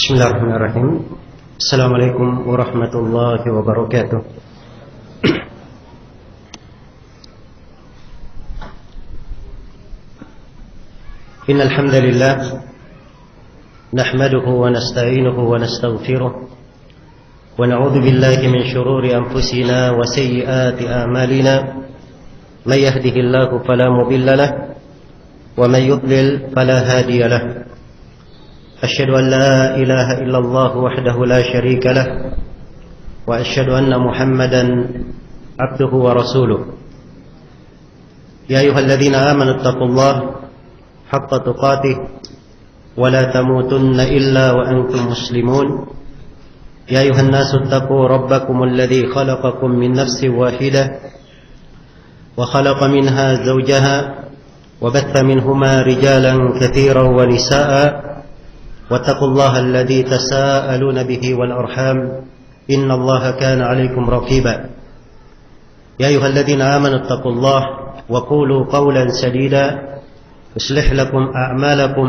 Bismillahirrahmanirrahim. Assalamualaikum warahmatullahi wabarakatuh. Innal hamdalillah nahmaduhu wa nasta'inuhu wa nastaghfiruh wa na'udzu billahi min shururi anfusina wa sayyiati a'malina. May yahdihillahu fala mudilla lahu wa may yudlil fala hadiya lahu. أشهد أن لا إله إلا الله وحده لا شريك له وأشهد أن محمدا عبده ورسوله يا أيها الذين آمنوا اتقوا الله حق تقاته ولا تموتن إلا وأنتم مسلمون يا أيها الناس اتقوا ربكم الذي خلقكم من نفس واحدة وخلق منها زوجها وبث منهما رجالا كثيرا ونساء واتقوا الله الذي تساءلون به والأرحام إن الله كان عليكم رقيبا يا أيها الذين آمنوا اتقوا الله وقولوا قولا سديدا يصلح لكم أعمالكم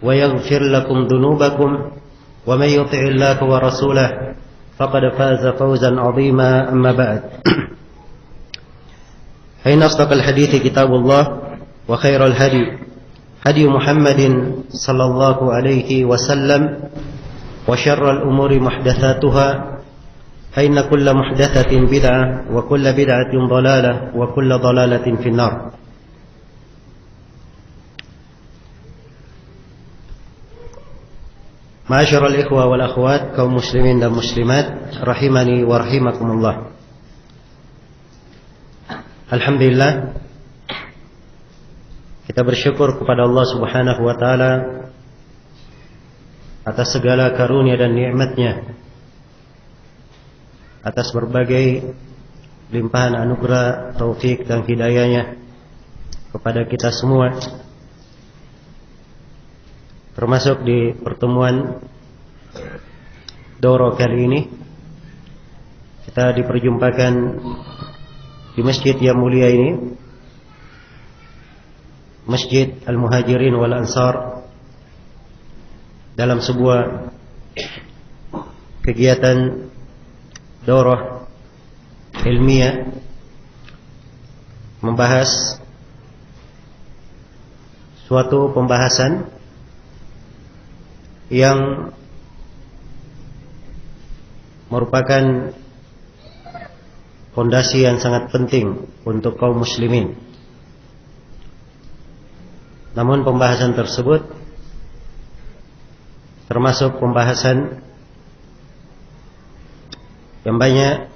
ويغفر لكم ذنوبكم ومن يطع الله ورسوله فقد فاز فوزا عظيما أما بعد فإن أصدق الحديث كتاب الله وخير الهدي هدي محمد صلى الله عليه وسلم وشر الأمور محدثاتها فإن كل محدثة بدعة وكل بدعة ضلالة وكل ضلالة في النار. معاشر الإخوة والأخوات kaum muslimin dan muslimat rahimani wa rahimakumullah. Alhamdulillah, kita bersyukur kepada Allah Subhanahu wa taala atas segala karunia dan nikmat-Nya, atas berbagai limpahan anugerah, taufik dan hidayah-Nya kepada kita semua, termasuk di pertemuan Doro kali ini. Kita diperjumpakan di masjid yang mulia ini, Masjid Al-Muhajirin wal Ansar, dalam sebuah kegiatan daurah ilmiah membahas suatu pembahasan yang merupakan fondasi yang sangat penting untuk kaum muslimin. Namun pembahasan tersebut termasuk pembahasan yang banyak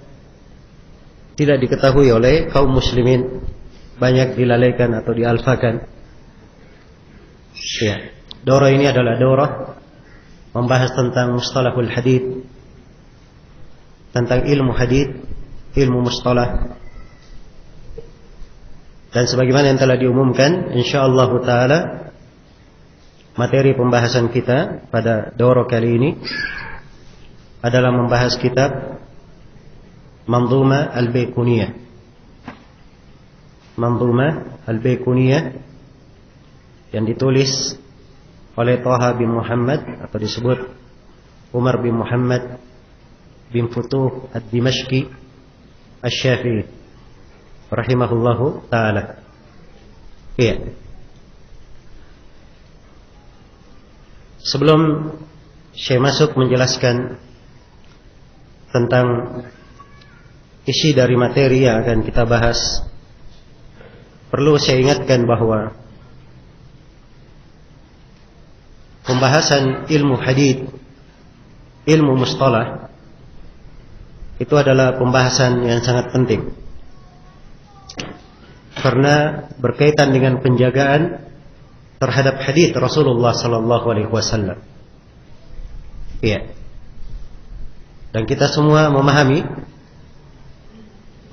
tidak diketahui oleh kaum muslimin, banyak dilalaikan atau dialfakan. Ya, daurah ini adalah daurah membahas tentang mustalahul hadits, tentang ilmu hadits, ilmu mustalah. Dan sebagaimana yang telah diumumkan, insyaallah taala materi pembahasan kita pada daurah kali ini adalah membahas kitab Manzumah Al-Baiquniyah. Manzumah Al-Baiquniyah yang ditulis oleh Thaha bin Muhammad atau disebut Umar bin Muhammad bin Futuh Ad-Dimashqi Asy-Syafi'i rahimahullahu ta'ala. Iya. Sebelum saya masuk menjelaskan tentang isi dari materi yang akan kita bahas, perlu saya ingatkan bahwa pembahasan ilmu hadits, ilmu mustalah, itu adalah pembahasan yang sangat penting, karena berkaitan dengan penjagaan terhadap hadits Rasulullah sallallahu alaihi wasallam. Iya. Dan kita semua memahami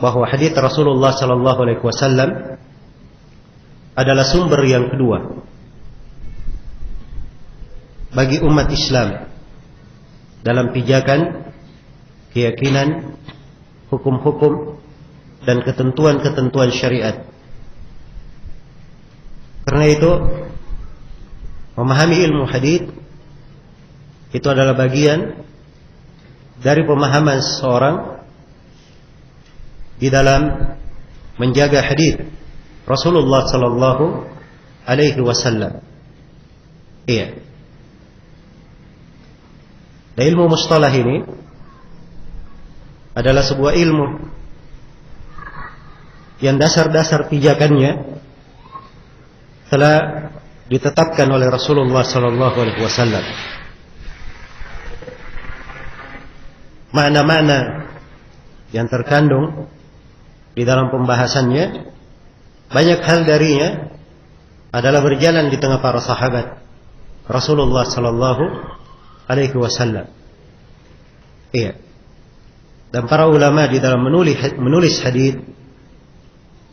bahwa hadits Rasulullah sallallahu alaihi wasallam adalah sumber yang kedua bagi umat Islam dalam pijakan, keyakinan, hukum-hukum dan ketentuan-ketentuan syariat. Karena itu memahami ilmu hadits itu adalah bagian dari pemahaman seseorang di dalam menjaga hadis Rasulullah sallallahu alaihi wasallam. Iya. Dan ilmu mustalah ini adalah sebuah ilmu yang dasar-dasar pijakannya telah ditetapkan oleh Rasulullah sallallahu alaihi wasallam. Makna-makna yang terkandung di dalam pembahasannya, banyak hal darinya adalah berjalan di tengah para sahabat Rasulullah sallallahu alaihi wasallam. Iya. Dan para ulama di dalam menulis hadis,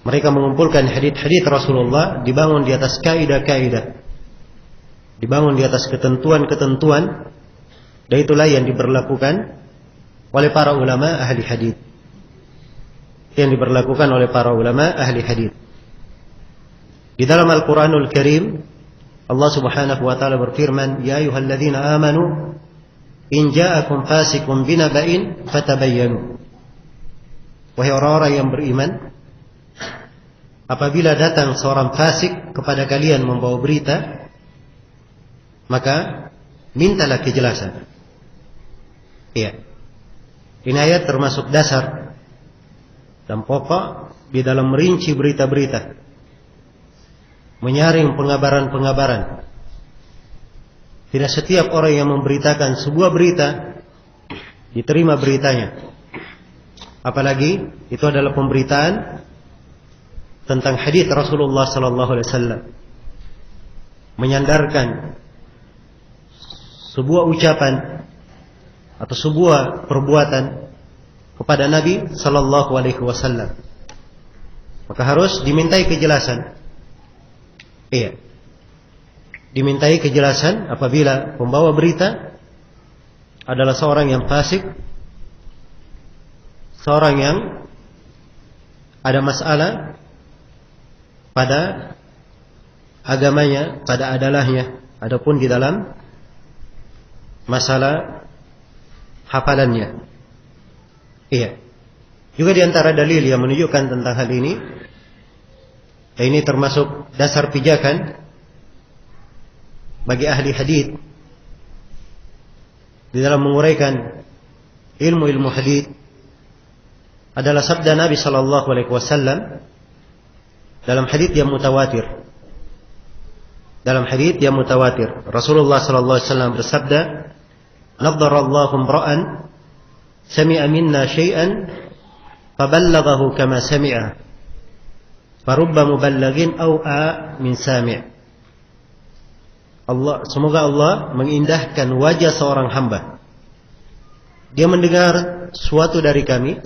mereka mengumpulkan hadis-hadis Rasulullah dibangun di atas kaidah-kaidah, dibangun di atas ketentuan-ketentuan, dan itulah yang diberlakukan oleh para ulama ahli hadis. Yang diberlakukan oleh para ulama ahli hadis. Di dalam Al-Qur'anul Karim, Allah Subhanahu wa taala berfirman, "Ya ayyuhalladzina amanu in ja'akum fasiqun binaba'in fatabayyanu." Wahai orang-orang yang beriman, apabila datang seorang fasik kepada kalian membawa berita, maka mintalah kejelasan. Iya. Ini ayat termasuk dasar dan pokok di dalam merinci berita-berita, menyaring pengabaran-pengabaran. Tidak setiap orang yang memberitakan sebuah berita diterima beritanya, apalagi itu adalah pemberitaan tentang hadis Rasulullah sallallahu alaihi wasallam, menyandarkan sebuah ucapan atau sebuah perbuatan kepada Nabi sallallahu alaihi wasallam, maka harus dimintai kejelasan. Iya. Dimintai kejelasan apabila pembawa berita adalah seorang yang fasik, seorang yang ada masalah pada agamanya, pada adalahnya, adapun di dalam masalah hafalannya. Iya. Juga di antara dalil yang menunjukkan tentang hal ini, ini termasuk dasar pijakan bagi ahli hadis di dalam menguraikan ilmu-ilmu hadis, adalah sabda Nabi sallallahu alaihi wasallam dalam hadis yang mutawatir. Dalam hadis yang mutawatir, Rasulullah sallallahu alaihi wasallam bersabda, "Nadharallahu imra'an sami'a minna syai'an faballaghahu kama sami'a, farubba muballaghin aw'a min sami'." Semoga Allah mengindahkan wajah seorang hamba. Dia mendengar sesuatu dari kami,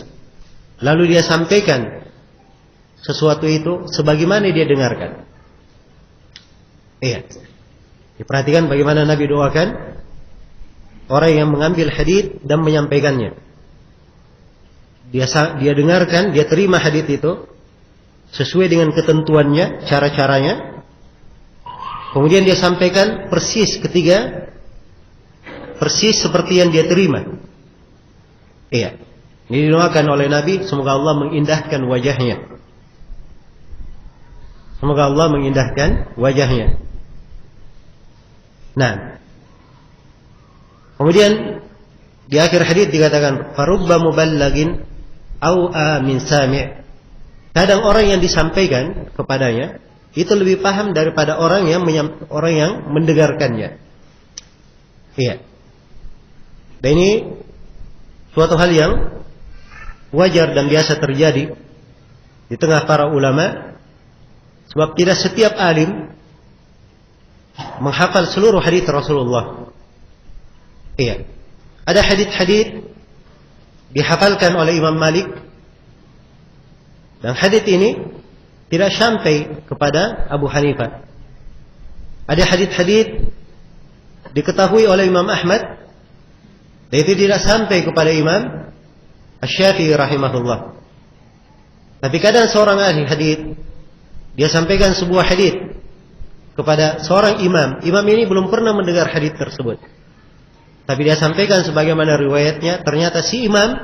lalu dia sampaikan sesuatu itu sebagaimana dia dengarkan. Iya. Diperhatikan bagaimana Nabi doakan orang yang mengambil hadis dan menyampaikannya. Dia dengarkan, dia terima hadis itu sesuai dengan ketentuannya, cara-caranya. Kemudian dia sampaikan persis seperti yang dia terima. Iya. Ini didoakan oleh Nabi, semoga Allah mengindahkan wajahnya. Semoga Allah mengindahkan wajahnya. Nah, kemudian di akhir hadis dikatakan, farubba muballagin aw'a min sami'. Kadang orang yang disampaikan kepadanya itu lebih paham daripada orang yang mendengarkannya. Iya. Dan ini suatu hal yang wajar dan biasa terjadi di tengah para ulama, sebab tidak setiap alim menghafal seluruh hadis Rasulullah. Iya. Ada hadis-hadis dihafalkan oleh Imam Malik, dan hadis ini tidak sampai kepada Abu Hanifah. Ada hadis-hadis diketahui oleh Imam Ahmad, dan itu tidak sampai kepada Imam Asy-Syafi'i rahimahullah. Tapi kadang seorang ahli hadis dia sampaikan sebuah hadis kepada seorang imam. Imam ini belum pernah mendengar hadis tersebut. Tapi dia sampaikan sebagaimana riwayatnya, ternyata si imam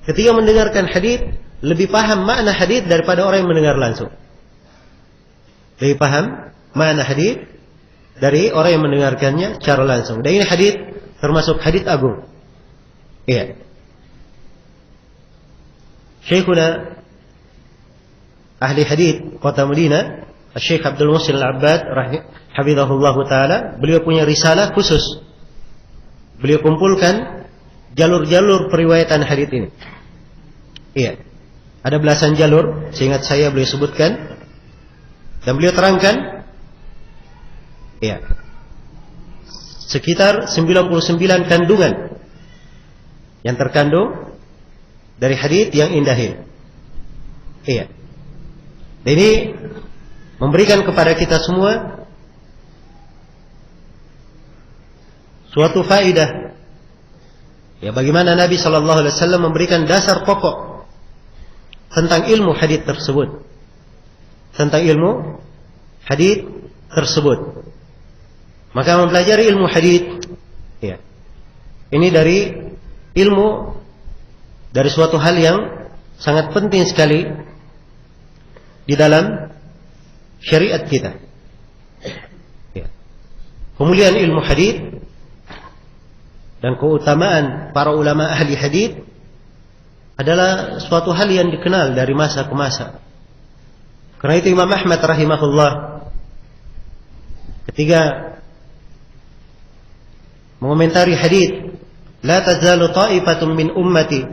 ketika mendengarkan hadits lebih paham makna hadits daripada orang yang mendengar langsung. Lebih paham makna hadits dari orang yang mendengarkannya secara langsung. Dan ini hadits termasuk hadits agung. Iya. Syekhuna ahli hadits kota Madinah, Syekh Abdul Muhsin Al-Abbad hafizahullah taala, beliau punya risalah khusus. Beliau kumpulkan jalur-jalur periwayatan hadits ini. Iya. Ada belasan jalur, seingat saya beliau sebutkan, dan beliau terangkan, iya, sekitar 99 kandungan yang terkandung dari hadits yang indah ini. Iya. Dan ini memberikan kepada kita semua suatu faidah. Ya, bagaimana Nabi sallallahu alaihi wasallam memberikan dasar pokok tentang ilmu hadits tersebut. Tentang ilmu hadits tersebut. Maka mempelajari ilmu hadits, ya, ini dari ilmu, dari suatu hal yang sangat penting sekali di dalam syariat kita. Ya. Kemuliaan ilmu hadits dan keutamaan para ulama ahli hadits adalah suatu hal yang dikenal dari masa ke masa. Karena itu Imam Ahmad rahimahullah ketika mengomentari hadits, la tazalu ta'ifatun min ummati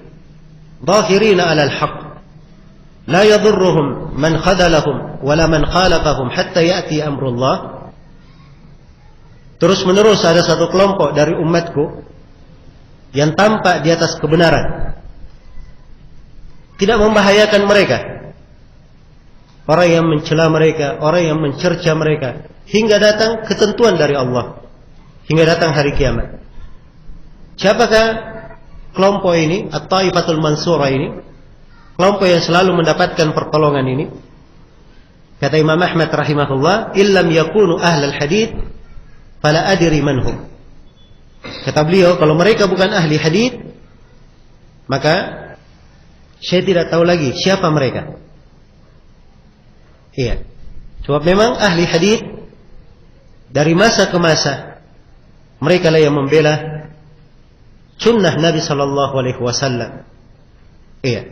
dhahirina 'alal haqq la yadurruhum man khadalahum wala man khalafahum hatta ya'ti amrullah. Terus menerus ada satu kelompok dari umatku yang tampak di atas kebenaran, tidak membahayakan mereka, orang yang mencela mereka, orang yang mencerca mereka, hingga datang ketentuan dari Allah, hingga datang hari kiamat. Siapakah kelompok ini, At-Taifatul Mansurah ini, kelompok yang selalu mendapatkan pertolongan ini? Kata Imam Ahmad rahimahullah, illam yakunu ahlal hadits fala adri manhum. Kata beliau, kalau mereka bukan ahli hadits, maka saya tidak tahu lagi siapa mereka. Iya. Sebab memang ahli hadits dari masa ke masa mereka lah yang membela sunnah Nabi sallallahu alaihi wasallam. Iya.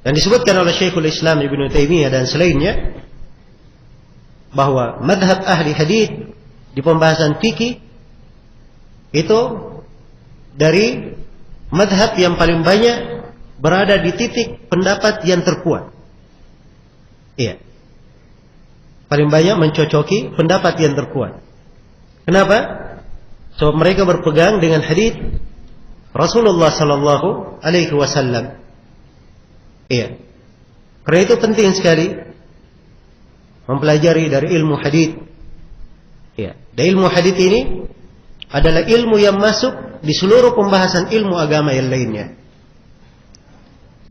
Dan disebutkan oleh Syekhul Islam Ibnu Taimiyah dan selainnya bahwa madhab ahli hadits di pembahasan fikih itu dari madhab yang paling banyak berada di titik pendapat yang terkuat. Iya. Paling banyak mencocoki pendapat yang terkuat. Kenapa? Sebab mereka berpegang dengan hadits Rasulullah sallallahu alaihi wasallam. Iya. Karena itu penting sekali mempelajari dari ilmu hadits. Iya. Dan ilmu hadits ini adalah ilmu yang masuk di seluruh pembahasan ilmu agama yang lainnya.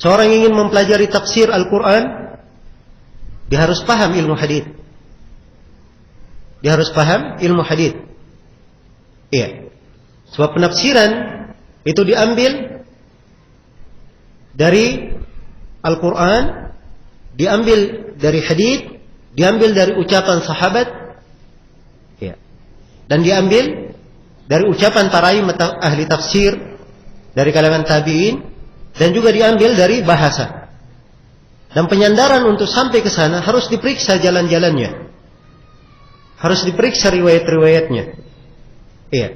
Seorang ingin mempelajari tafsir Al-Quran, dia harus paham ilmu hadits. Dia harus paham ilmu hadits. Iya. Sebab penafsiran itu diambil dari Al-Quran, diambil dari hadits, diambil dari ucapan sahabat, iya, dan diambil dari ucapan para ahli tafsir dari kalangan tabi'in, dan juga diambil dari bahasa. Dan penyandaran untuk sampai ke sana harus diperiksa jalan-jalannya, harus diperiksa riwayat-riwayatnya. Iya.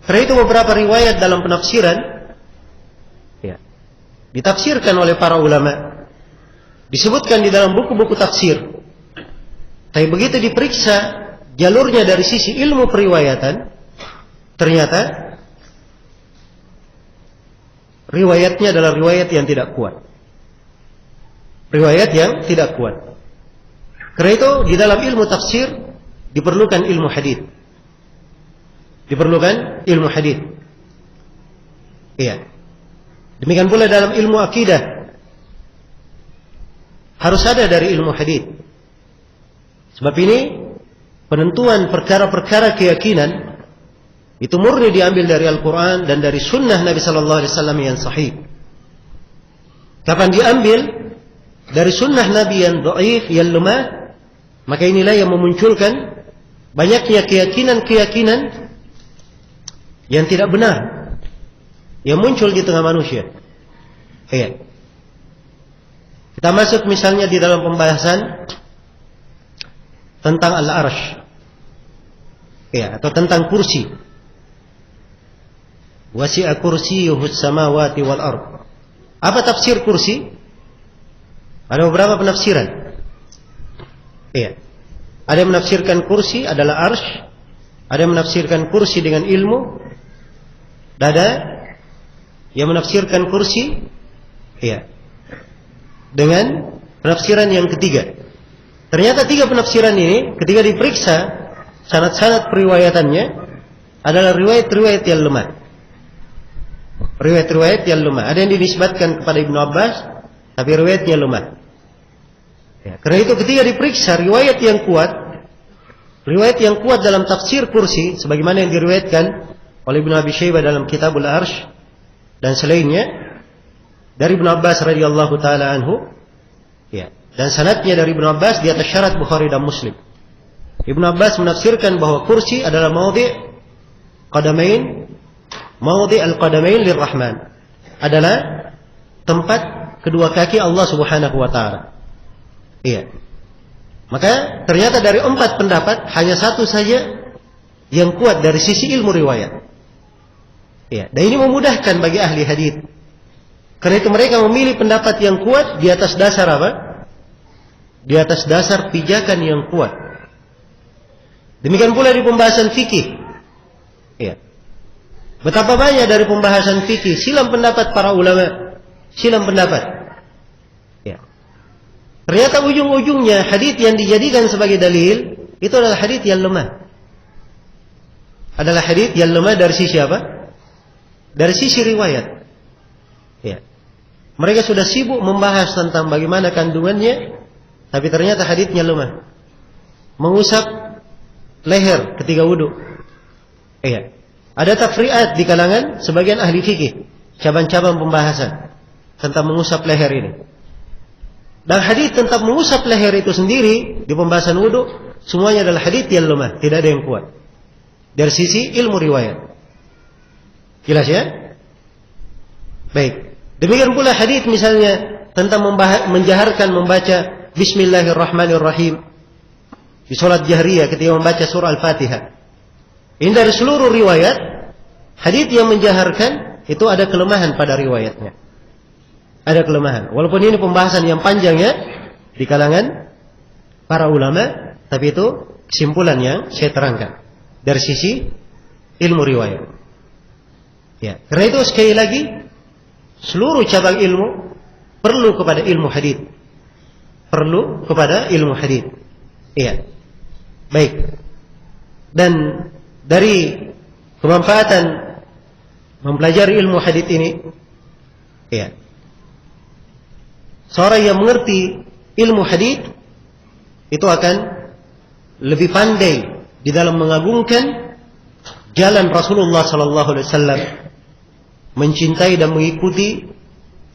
Karena itu beberapa riwayat dalam penafsiran, ya, ditafsirkan oleh para ulama, disebutkan di dalam buku-buku tafsir. Tapi begitu diperiksa jalurnya dari sisi ilmu periwayatan, ternyata riwayatnya adalah riwayat yang tidak kuat. Riwayat yang tidak kuat. Karena itu di dalam ilmu tafsir diperlukan ilmu hadits. Diperlukan ilmu hadits. Iya. Demikian pula dalam ilmu akidah harus ada dari ilmu hadits. Sebab ini penentuan perkara-perkara keyakinan Itu murni diambil dari Al-Quran dan dari sunnah Nabi Sallallahu Alaihi Wasallam yang sahih. Kapan diambil dari sunnah Nabi yang dhaif, yang lemah, maka inilah yang memunculkan banyaknya keyakinan-keyakinan yang tidak benar yang muncul di tengah manusia. Iya. Kita masuk misalnya di dalam pembahasan tentang Al-Arsh, ya, atau tentang kursi. Wasi'a kursiyyuhus samawati wal ard. Apa tafsir kursi? Ada beberapa penafsiran. Iya. Ada yang menafsirkan kursi adalah arsh, ada yang menafsirkan kursi dengan ilmu, ada yang menafsirkan kursi, iya, dengan penafsiran yang ketiga. Ternyata tiga penafsiran ini ketika diperiksa sanad-sanad periwayatannya adalah riwayat-riwayat yang lemah. Riwayat-riwayat yang lemah. Ada yang dinisbatkan kepada Ibnu Abbas, tapi riwayatnya lemah. Ya, karena itu ketika diperiksa riwayat yang kuat dalam tafsir kursi, sebagaimana yang diriwayatkan oleh Ibnu Abi Syaibah dalam Kitabul Arsh dan selainnya dari Ibnu Abbas radhiyallahu taala anhu, ya, dan sanadnya dari Ibnu Abbas di atas syarat Bukhari dan Muslim. Ibnu Abbas menafsirkan bahwa kursi adalah maudhi' al-qadamain lirrahman, adalah tempat kedua kaki Allah Subhanahu wa taala. Iya. Maka ternyata dari 4 pendapat hanya satu saja yang kuat dari sisi ilmu riwayat. Iya. Dan ini memudahkan bagi ahli hadits. Karena itu mereka memilih pendapat yang kuat di atas dasar apa? Di atas dasar pijakan yang kuat. Demikian pula di pembahasan fikih. Iya. Betapa banyak dari pembahasan fikih silang pendapat para ulama, silang pendapat. Ya. Ternyata ujung-ujungnya hadits yang dijadikan sebagai dalil itu adalah hadits yang lemah. Adalah hadits yang lemah dari sisi apa? Dari sisi riwayat. Ya. Mereka sudah sibuk membahas tentang bagaimana kandungannya, tapi ternyata haditsnya lemah. Mengusap leher ketika wudu. Iya. Ada tafri'at di kalangan sebagian ahli fikih, cabang-cabang pembahasan tentang mengusap leher ini. Dan hadits tentang mengusap leher itu sendiri di pembahasan wudu semuanya adalah hadits yang lemah, tidak ada yang kuat dari sisi ilmu riwayat. Jelas ya? Baik. Demikian pula hadits misalnya tentang menjaharkan membaca Bismillahirrahmanirrahim di salat jahriyah ketika membaca surah Al-Fatihah. Ini dari seluruh riwayat hadits yang menjaharkan itu ada kelemahan pada riwayatnya. Ada kelemahan. Walaupun ini pembahasan yang panjang ya di kalangan para ulama, tapi itu kesimpulan yang saya terangkan dari sisi ilmu riwayat. Ya, karena itu sekali lagi seluruh cabang ilmu perlu kepada ilmu hadits. Perlu kepada ilmu hadits. Iya. Baik. Dan dari kemanfaatan mempelajari ilmu hadits ini, ya, seorang yang mengerti ilmu hadits itu akan lebih pandai di dalam mengagungkan jalan Rasulullah sallallahu alaihi wasallam, mencintai dan mengikuti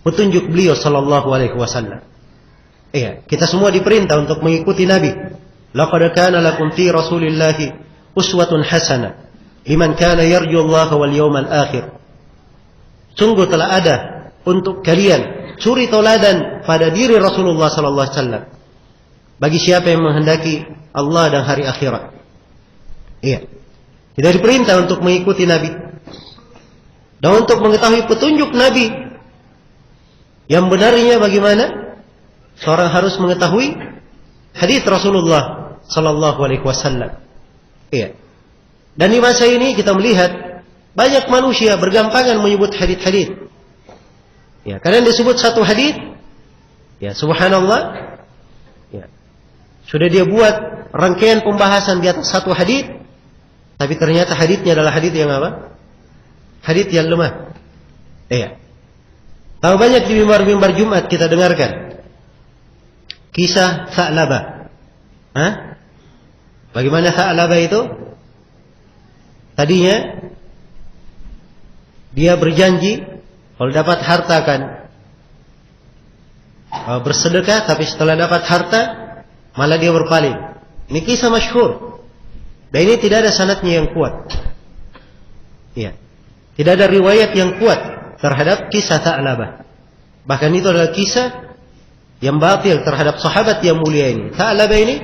petunjuk beliau sallallahu alaihi wasallam. Iya, kita semua diperintah untuk mengikuti Nabi. Laqad kana lakum fi Rasulillahi uswatun hasanah liman kana yarju Allah wal yawmal akhir. Sungguh telah ada untuk kalian suri tauladan pada diri Rasulullah sallallahu alaihi wasallam bagi siapa yang menghendaki Allah dan hari akhirat. Iya. Kita diperintah untuk mengikuti Nabi dan untuk mengetahui petunjuk Nabi yang benarnya bagaimana. Seorang harus mengetahui hadits Rasulullah sallallahu alaihi wasallam. Iya. Dan di masa ini kita melihat banyak manusia bergampangan menyebut hadits-hadits. Ya, karena disebut satu hadits, ya subhanallah, ya, sudah dia buat rangkaian pembahasan di atas satu hadits, tapi ternyata haditsnya adalah hadits yang apa? Hadits yang lemah. Iya. Tahu banyak di mimbar-mimbar Jumat kita dengarkan kisah Tha'labah. Hah? Bagaimana Tha'labah itu? Tadinya dia berjanji kalau dapat harta akan bersedekah, tapi setelah dapat harta malah dia berpaling. Ini kisah masyhur. Dan ini tidak ada sanadnya yang kuat. Ya. Tidak ada riwayat yang kuat terhadap kisah Tha'labah. Bahkan itu adalah kisah yang batil terhadap sahabat yang mulia ini. Tha'labah ini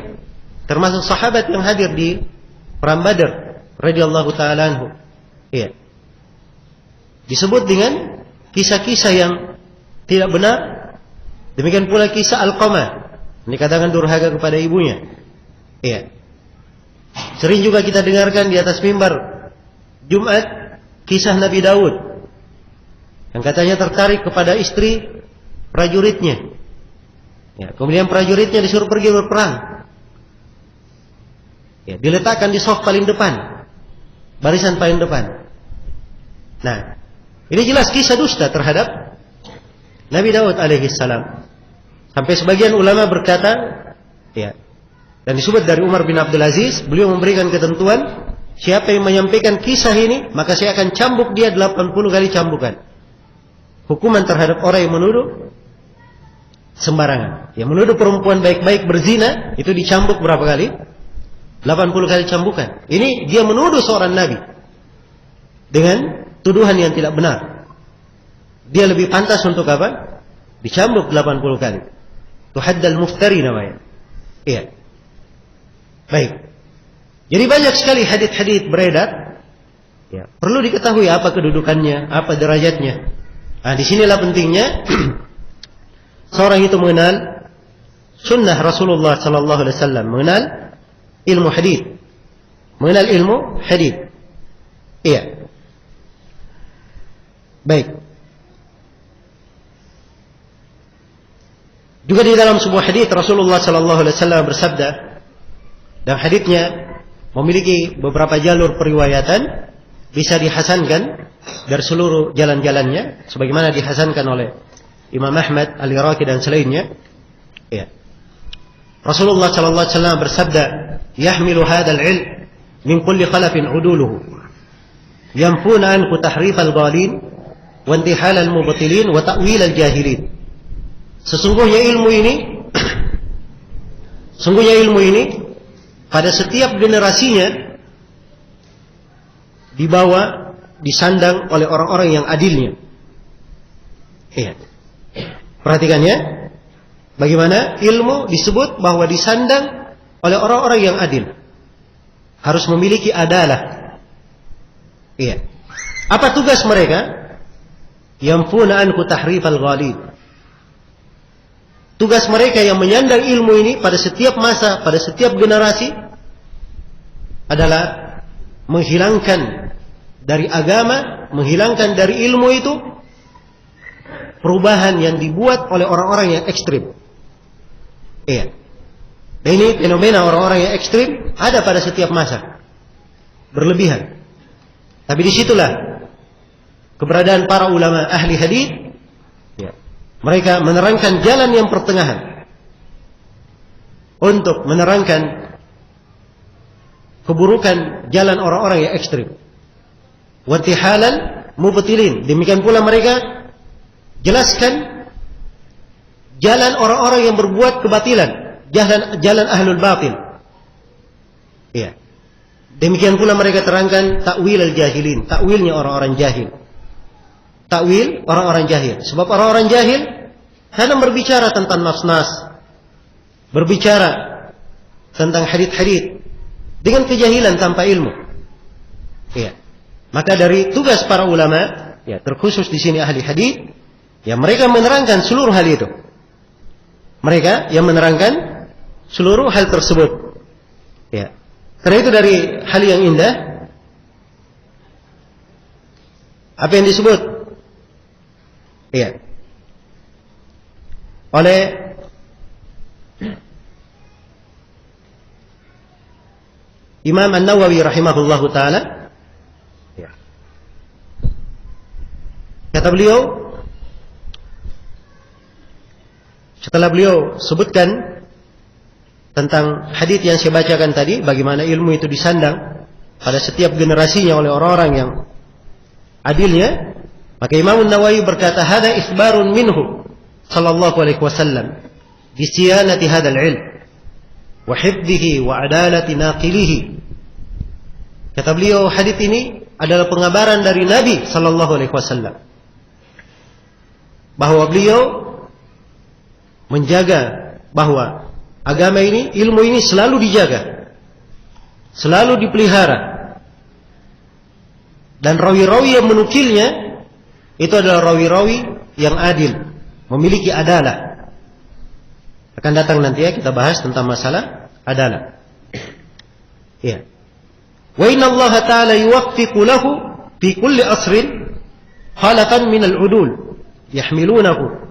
termasuk sahabat yang hadir di Perang Badar radhiyallahu taala anhu. Ya. Disebut dengan kisah-kisah yang tidak benar. Demikian pula kisah Alqamah, dikatakan durhaka kepada ibunya. Iya. Sering juga kita dengarkan di atas mimbar Jumat kisah Nabi Daud yang katanya tertarik kepada istri prajuritnya. Ya, kemudian prajuritnya disuruh pergi berperang. Ya, diletakkan di saf paling depan, barisan paling depan. Nah, ini jelas kisah dusta terhadap Nabi Daud alaihissalam. Sampai sebagian ulama berkata, ya, dan disebut dari Umar bin Abdul Aziz, beliau memberikan ketentuan, siapa yang menyampaikan kisah ini, maka saya akan cambuk dia 80 kali cambukan. Hukuman terhadap orang yang menuduh sembarangan. Yang menuduh perempuan baik-baik berzina, itu dicambuk berapa kali? 80 kali cambukan. Ini dia menuduh seorang nabi dengan tuduhan yang tidak benar. Dia lebih pantas untuk apa? Dicambuk 80 kali. Tuhaddal muftari namanya. Iya. Baik. Jadi banyak sekali hadits-hadits beredar. Ya. Perlu diketahui apa kedudukannya, apa derajatnya. Nah, disinilah pentingnya seorang itu mengenal sunnah Rasulullah sallallahu alaihi wasallam, mengenal ilmu hadits, mengenal ilmu hadits. Iya. Baik. Juga di dalam sebuah hadits Rasulullah sallallahu alaihi wasallam bersabda, dan haditsnya memiliki beberapa jalur periwayatan, bisa dihasankan dari seluruh jalan-jalannya, sebagaimana dihasankan oleh Imam Ahmad, Al-Iraqi dan selainnya. Ya. Rasulullah sallallahu alaihi wasallam bersabda, "Yahmilu hadzal ilm min kulli khalafin uduluhu, yanfuna anhu tahrif al-ghalin wa intihal al-mubtilin wa ta'wil al-jahilin." Sesungguhnya ilmu ini pada setiap generasinya dibawa, disandang oleh orang-orang yang adilnya. Iya. Perhatikan ya, bagaimana ilmu disebut bahwa disandang oleh orang-orang yang adil. Harus memiliki adalah. Iya. Apa tugas mereka? Yanfuna anhu tahrifal ghalib. Tugas mereka yang menyandang ilmu ini pada setiap masa, pada setiap generasi adalah menghilangkan dari agama, menghilangkan dari ilmu itu perubahan yang dibuat oleh orang-orang yang ekstrim. Iya. Dan ini fenomena orang-orang yang ekstrim ada pada setiap masa. Berlebihan. Tapi disitulah keberadaan para ulama ahli hadis. Ya. Mereka menerangkan jalan yang pertengahan untuk menerangkan keburukan jalan orang-orang yang ekstrim. Wantihalan mubtilin. Demikian pula mereka jelaskan jalan orang-orang yang berbuat kebatilan, jalan ahlul batil. Iya. Demikian pula mereka terangkan takwil al-jahilin, takwilnya orang-orang jahil. Takwil orang-orang jahil. Sebab orang-orang jahil kadang berbicara tentang nas-nas, berbicara tentang hadits-hadits dengan kejahilan tanpa ilmu. Iya. Maka dari tugas para ulama, ya terkhusus di sini ahli hadits, ya mereka menerangkan seluruh hal itu. Mereka yang menerangkan seluruh hal tersebut. Ya. Karena itu dari hal yang indah, apa yang disebut iya oleh Imam An-Nawawi rahimahullahu taala, ya. Kata beliau, setelah beliau sebutkan tentang hadits yang saya bacakan tadi, bagaimana ilmu itu disandang pada setiap generasinya oleh orang-orang yang adilnya, Maka Imam Nawawi berkata, hada ikhbarun minhu sallallahu alaihi wasallam bi siyanati hadzal ilm wa hifdhihi wa adalati naqilihi. Kata beliau, hadis ini adalah pengabaran dari Nabi sallallahu alaihi wasallam bahwa beliau menjaga bahwa agama ini, ilmu ini selalu dijaga, selalu dipelihara. Dan rawi-rawi yang menukilnya itu adalah rawi-rawi yang adil, memiliki adalah. Akan datang nanti ya kita bahas tentang masalah adalah. Ya. Wa inna Allah Ta'ala yuwaffiqu lahu fi kulli asrin khalaqan min al-udul yahmilunahu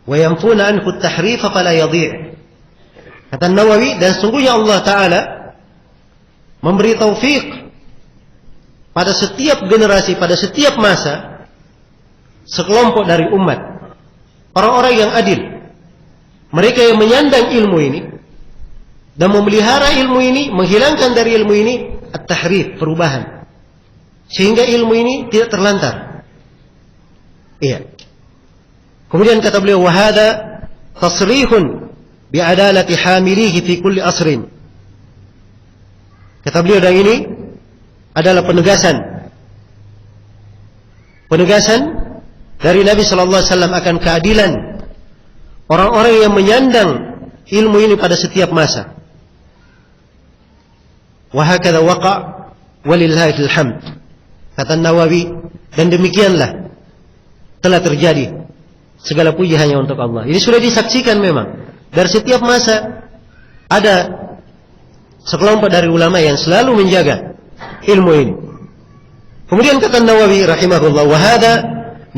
wa yanfuna anhu at-tahrif fala yadhi'. Kata Nawawi, dan sungguhnya Allah Ta'ala memberi taufik pada setiap generasi, pada setiap masa, sekelompok dari umat, orang-orang yang adil, mereka yang menyandang ilmu ini dan memelihara ilmu ini, menghilangkan dari ilmu ini at-tahrif, perubahan, sehingga ilmu ini tidak terlantar. Iya. Kemudian kata beliau, wa hadza tasrihun bi adalati hamilihi fi kulli asrin. Kata beliau, dan ini adalah penegasan dari Nabi sallallahu alaihi wasallam akan keadilan orang-orang yang menyandang ilmu ini pada setiap masa. Wa hakadha waqa walillahil hamd. Kata Nawawi, dan demikianlah telah terjadi. Segala puji hanya untuk Allah. Ini sudah disaksikan memang. Dari setiap masa ada sekelompok dari ulama yang selalu menjaga ilmu ini. Kemudian kata Nawawi rahimahullah, wa hadha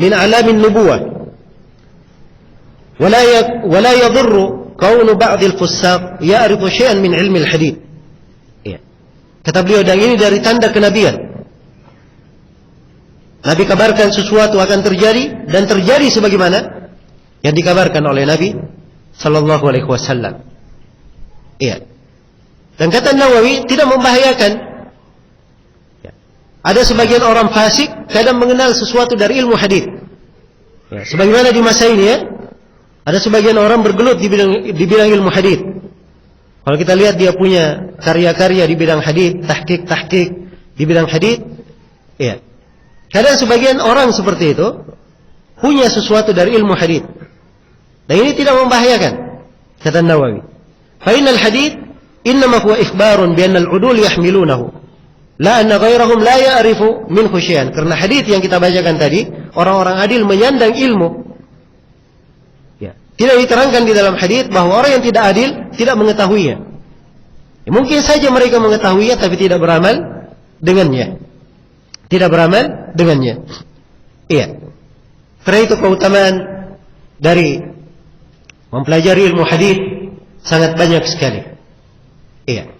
min alamin nubuwah wa la yadurru kaunu ba'd al-fussaq ya'rifu syai'an min ilmi al-hadith. Ya. Kata beliau, dan ini dari tanda kenabian. Nabi kabarkan sesuatu akan terjadi dan terjadi sebagaimana yang dikabarkan oleh Nabi sallallahu alaihi wasallam. Iya. Dan kata Nawawi, tidak membahayakan. Ada sebagian orang fasik kadang mengenal sesuatu dari ilmu hadis. Ya, sebagaimana di masa ini ya, ada sebagian orang bergelut di bidang ilmu hadis. Kalau kita lihat dia punya karya-karya di bidang hadis, tahqiq di bidang hadis, ya. Kadang sebagian orang seperti itu punya sesuatu dari ilmu hadis. Dan ini tidak membahayakan, kata Nawawi. Fa innal hadis innama huwa ikhbarun bi anna al-udul yahmilunahu. La anna ghairahum la ya'rifu minhu syai'an. Karena hadis yang kita bacakan tadi, orang-orang adil menyandang ilmu. Ya. Tidak diterangkan di dalam hadis bahwa orang yang tidak adil tidak mengetahuinya. Ya, mungkin saja mereka mengetahuinya tapi tidak beramal dengannya. Tidak beramal dengannya. Iya. Karena itu keutamaan dari mempelajari ilmu hadis sangat banyak sekali. Iya.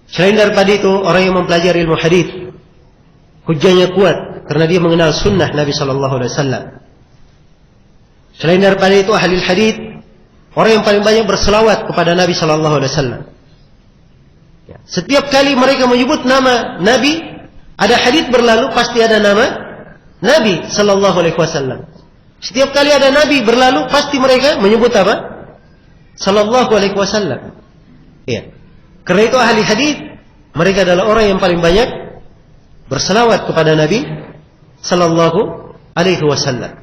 Selain daripada itu, orang yang mempelajari ilmu hadis hujjahnya kuat karena dia mengenal sunnah Nabi sallallahu alaihi wasallam. Selain daripada itu, ahli hadis orang yang paling banyak berselawat kepada Nabi sallallahu alaihi wasallam. Ya. Setiap kali mereka menyebut nama Nabi, ada hadis berlalu pasti ada nama Nabi sallallahu alaihi wasallam. Setiap kali ada Nabi berlalu pasti mereka menyebut apa? Sallallahu alaihi wasallam. Iya. Karena itu ahli hadis mereka adalah orang yang paling banyak berselawat kepada Nabi sallallahu alaihi wasallam.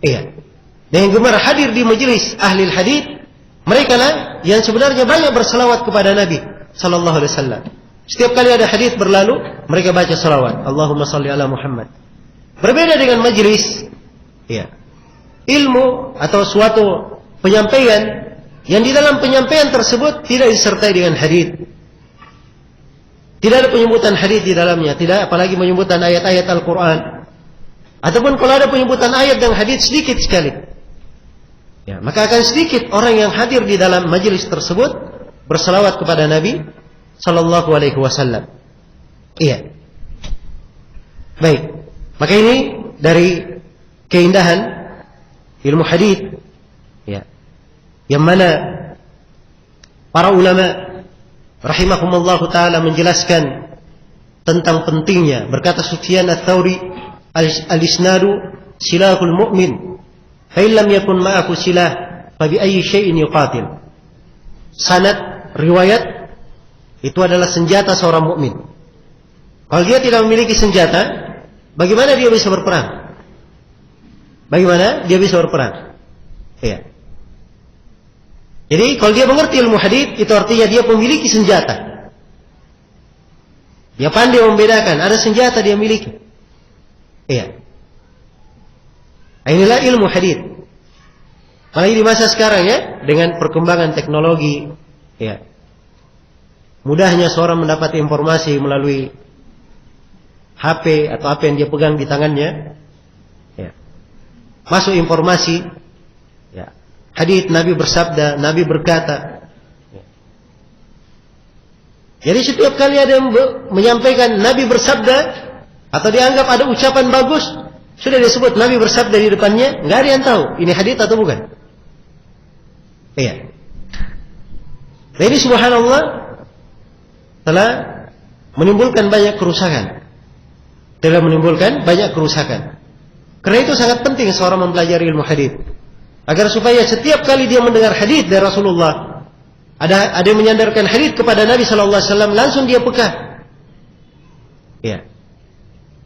Iya. Dan yang gemar hadir di majelis ahli hadis mereka lah yang sebenarnya banyak berselawat kepada Nabi sallallahu alaihi wasallam. Setiap kali ada hadis berlalu mereka baca selawat, Allahumma salli ala Muhammad. Berbeda dengan majelis ya, ilmu atau suatu penyampaian yang di dalam penyampaian tersebut tidak disertai dengan hadis. Tidak ada penyebutan hadis di dalamnya, tidak apalagi penyebutan ayat-ayat Al-Qur'an. Ataupun kalau ada penyebutan ayat dan hadis sedikit sekali. Ya, maka akan sedikit orang yang hadir di dalam majelis tersebut berselawat kepada Nabi sallallahu alaihi wasallam. Iya. Baik. Maka ini dari keindahan ilmu hadis ya. Yang mana para ulama rahimahumullah ta'ala menjelaskan tentang pentingnya. Berkata Sufyan ats-Tsauri, al-isnadu silahul mu'min. Fa in lam yakun ma'ahu silah, fa bi ayyi syai'in yuqatil. Sanad, riwayat itu adalah senjata seorang mukmin. Kalau dia tidak memiliki senjata, bagaimana dia bisa berperang? Bagaimana dia bisa berperang? Iya. Jadi kalau dia mengerti ilmu hadits, itu artinya dia memiliki senjata. Dia pandai membedakan, ada senjata dia miliki. Iya. Inilah ilmu hadits. Apalagi di masa sekarang ya, dengan perkembangan teknologi, ya. Mudahnya seorang mendapat informasi melalui HP atau apa yang dia pegang di tangannya. Ya. Masuk informasi, ya. Hadits Nabi bersabda, Nabi berkata. Ya. Jadi setiap kali ada yang menyampaikan Nabi bersabda atau dianggap ada ucapan bagus, sudah disebut Nabi bersabda di depannya, nggak ada yang tahu ini hadits atau bukan. Iya. Jadi subhanallah telah menimbulkan banyak kerusakan. Telah menimbulkan banyak kerusakan. Karena itu sangat penting seorang mempelajari ilmu hadits. Agar supaya setiap kali dia mendengar hadits dari Rasulullah, ada yang menyandarkan hadits kepada Nabi sallallahu alaihi wasallam, langsung dia peka. Iya.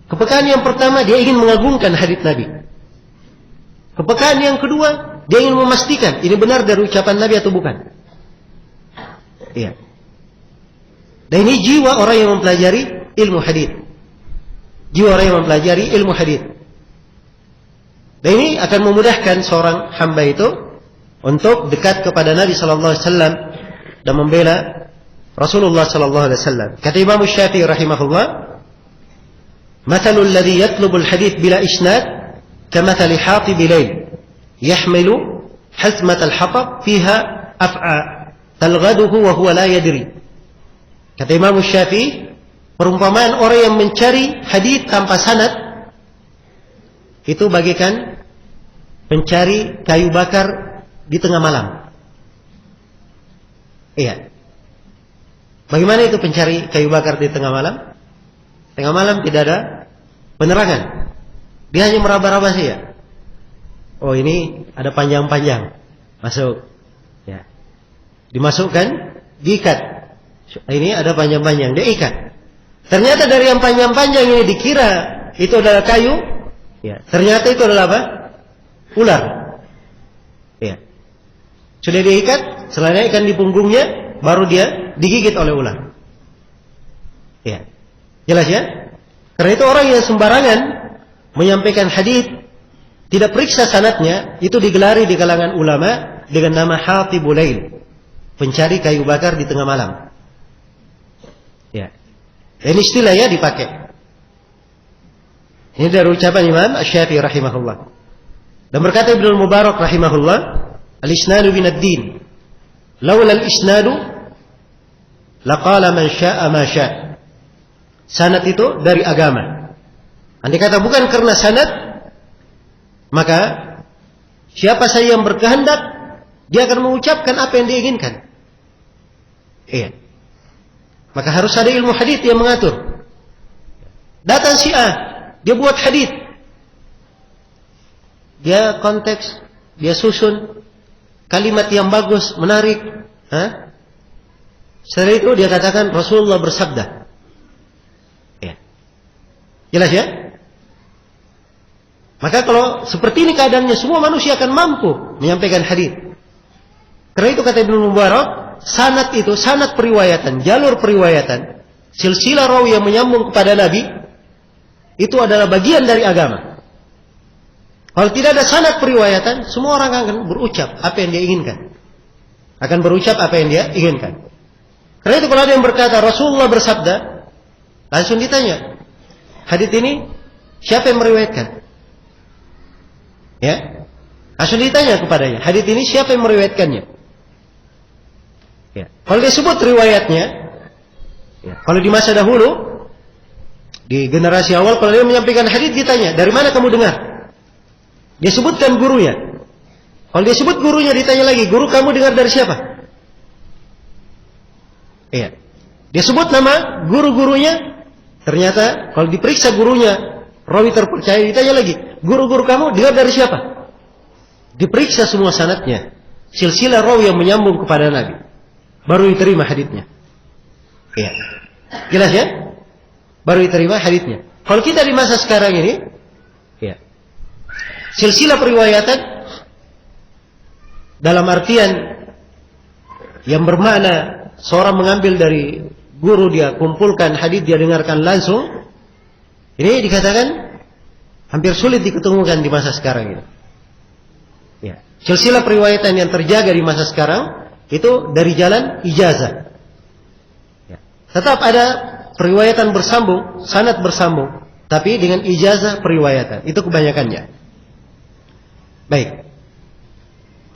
Kepekaan yang pertama, dia ingin mengagungkan hadits Nabi. Kepekaan yang kedua, dia ingin memastikan ini benar dari ucapan Nabi atau bukan. Iya. Dan ini jiwa orang yang mempelajari ilmu hadits. Jiwa orang yang mempelajari ilmu hadits. Dan ini akan memudahkan seorang hamba itu untuk dekat kepada Nabi sallallahu alaihi wasallam dan membela Rasulullah sallallahu alaihi wasallam. Kata Imam Syafi'i rahimahullah, "Mathalul ladzi yatlubul hadits bila isnad kamathali hatib lail yahmilu hazmat al-hatab fiha af'a talghaduhu wa huwa la yadri." Kata Imam Syafi'i, perumpamaan orang yang mencari hadits tanpa sanad itu bagikan pencari kayu bakar di tengah malam. Iya. Bagaimana itu pencari kayu bakar di tengah malam? Tengah malam tidak ada penerangan. Dia hanya meraba-raba saja. Oh, ini ada panjang-panjang. Masuk. Ya. Dimasukkan, diikat. Ini ada panjang-panjang, dia ikat. Ternyata dari yang panjang-panjang ini dikira itu adalah kayu. Ya. Ternyata itu adalah apa? Ular. Ya. Sudah diikat, selesai di punggungnya, baru dia digigit oleh ular. Ya. Jelas ya? Karena itu orang yang sembarangan menyampaikan hadits, tidak periksa sanadnya, itu digelari di kalangan ulama dengan nama hatibul lail, pencari kayu bakar di tengah malam. Ya. Ini istilah ya dipakai. Ini dari ucapan Imam Asy-Syafi'i rahimahullah. Dan berkata Ibnu Mubarak rahimahullah, "Al-isnadu minad din. Laula al-isnadu laqala man syaa ma syaa." Sanad itu dari agama. Andai kata bukan karena sanad, maka siapa saja yang berkehendak, dia akan mengucapkan apa yang dia inginkan. Iya. Maka harus ada ilmu hadits yang mengatur. Datang si A, dia buat hadits. Dia konteks, dia susun kalimat yang bagus, menarik. Setelah itu dia katakan Rasulullah bersabda. Ya. Jelas ya? Maka kalau seperti ini keadaannya, semua manusia akan mampu menyampaikan hadits. Karena itu kata Ibnu Mubarak, sanad itu, sanad periwayatan, jalur periwayatan, silsilah rawi yang menyambung kepada Nabi, itu adalah bagian dari agama. Kalau tidak ada sanad periwayatan, semua orang akan berucap apa yang dia inginkan. Akan berucap apa yang dia inginkan. Karena itu kalau ada yang berkata Rasulullah bersabda, langsung ditanya, hadits ini siapa yang meriwayatkan? Ya, langsung ditanya kepadanya, hadits ini siapa yang meriwayatkannya? Ya. Kalau disebut riwayatnya, ya. Kalau di masa dahulu, di generasi awal, kalau dia menyampaikan hadits ditanya, dari mana kamu dengar? Dia sebutkan gurunya. Kalau dia sebut gurunya, ditanya lagi, guru kamu dengar dari siapa? Iya. Dia sebut nama guru-gurunya, ternyata kalau diperiksa gurunya rawi terpercaya, ditanya lagi, guru-guru kamu dengar dari siapa? Diperiksa semua sanadnya, silsilah rawi yang menyambung kepada Nabi, baru diterima haditsnya. Ya. Jelas ya? Baru diterima haditsnya. Kalau kita di masa sekarang ini, ya, silsilah periwayatan dalam artian yang bermakna seorang mengambil dari guru, dia kumpulkan hadits, dia dengarkan langsung, ini dikatakan hampir sulit diketemukan di masa sekarang ini. Ya. Silsilah periwayatan yang terjaga di masa sekarang itu dari jalan ijazah. Ya. Tetap ada periwayatan bersambung, sanad bersambung, tapi dengan ijazah periwayatan. Itu kebanyakannya. Baik.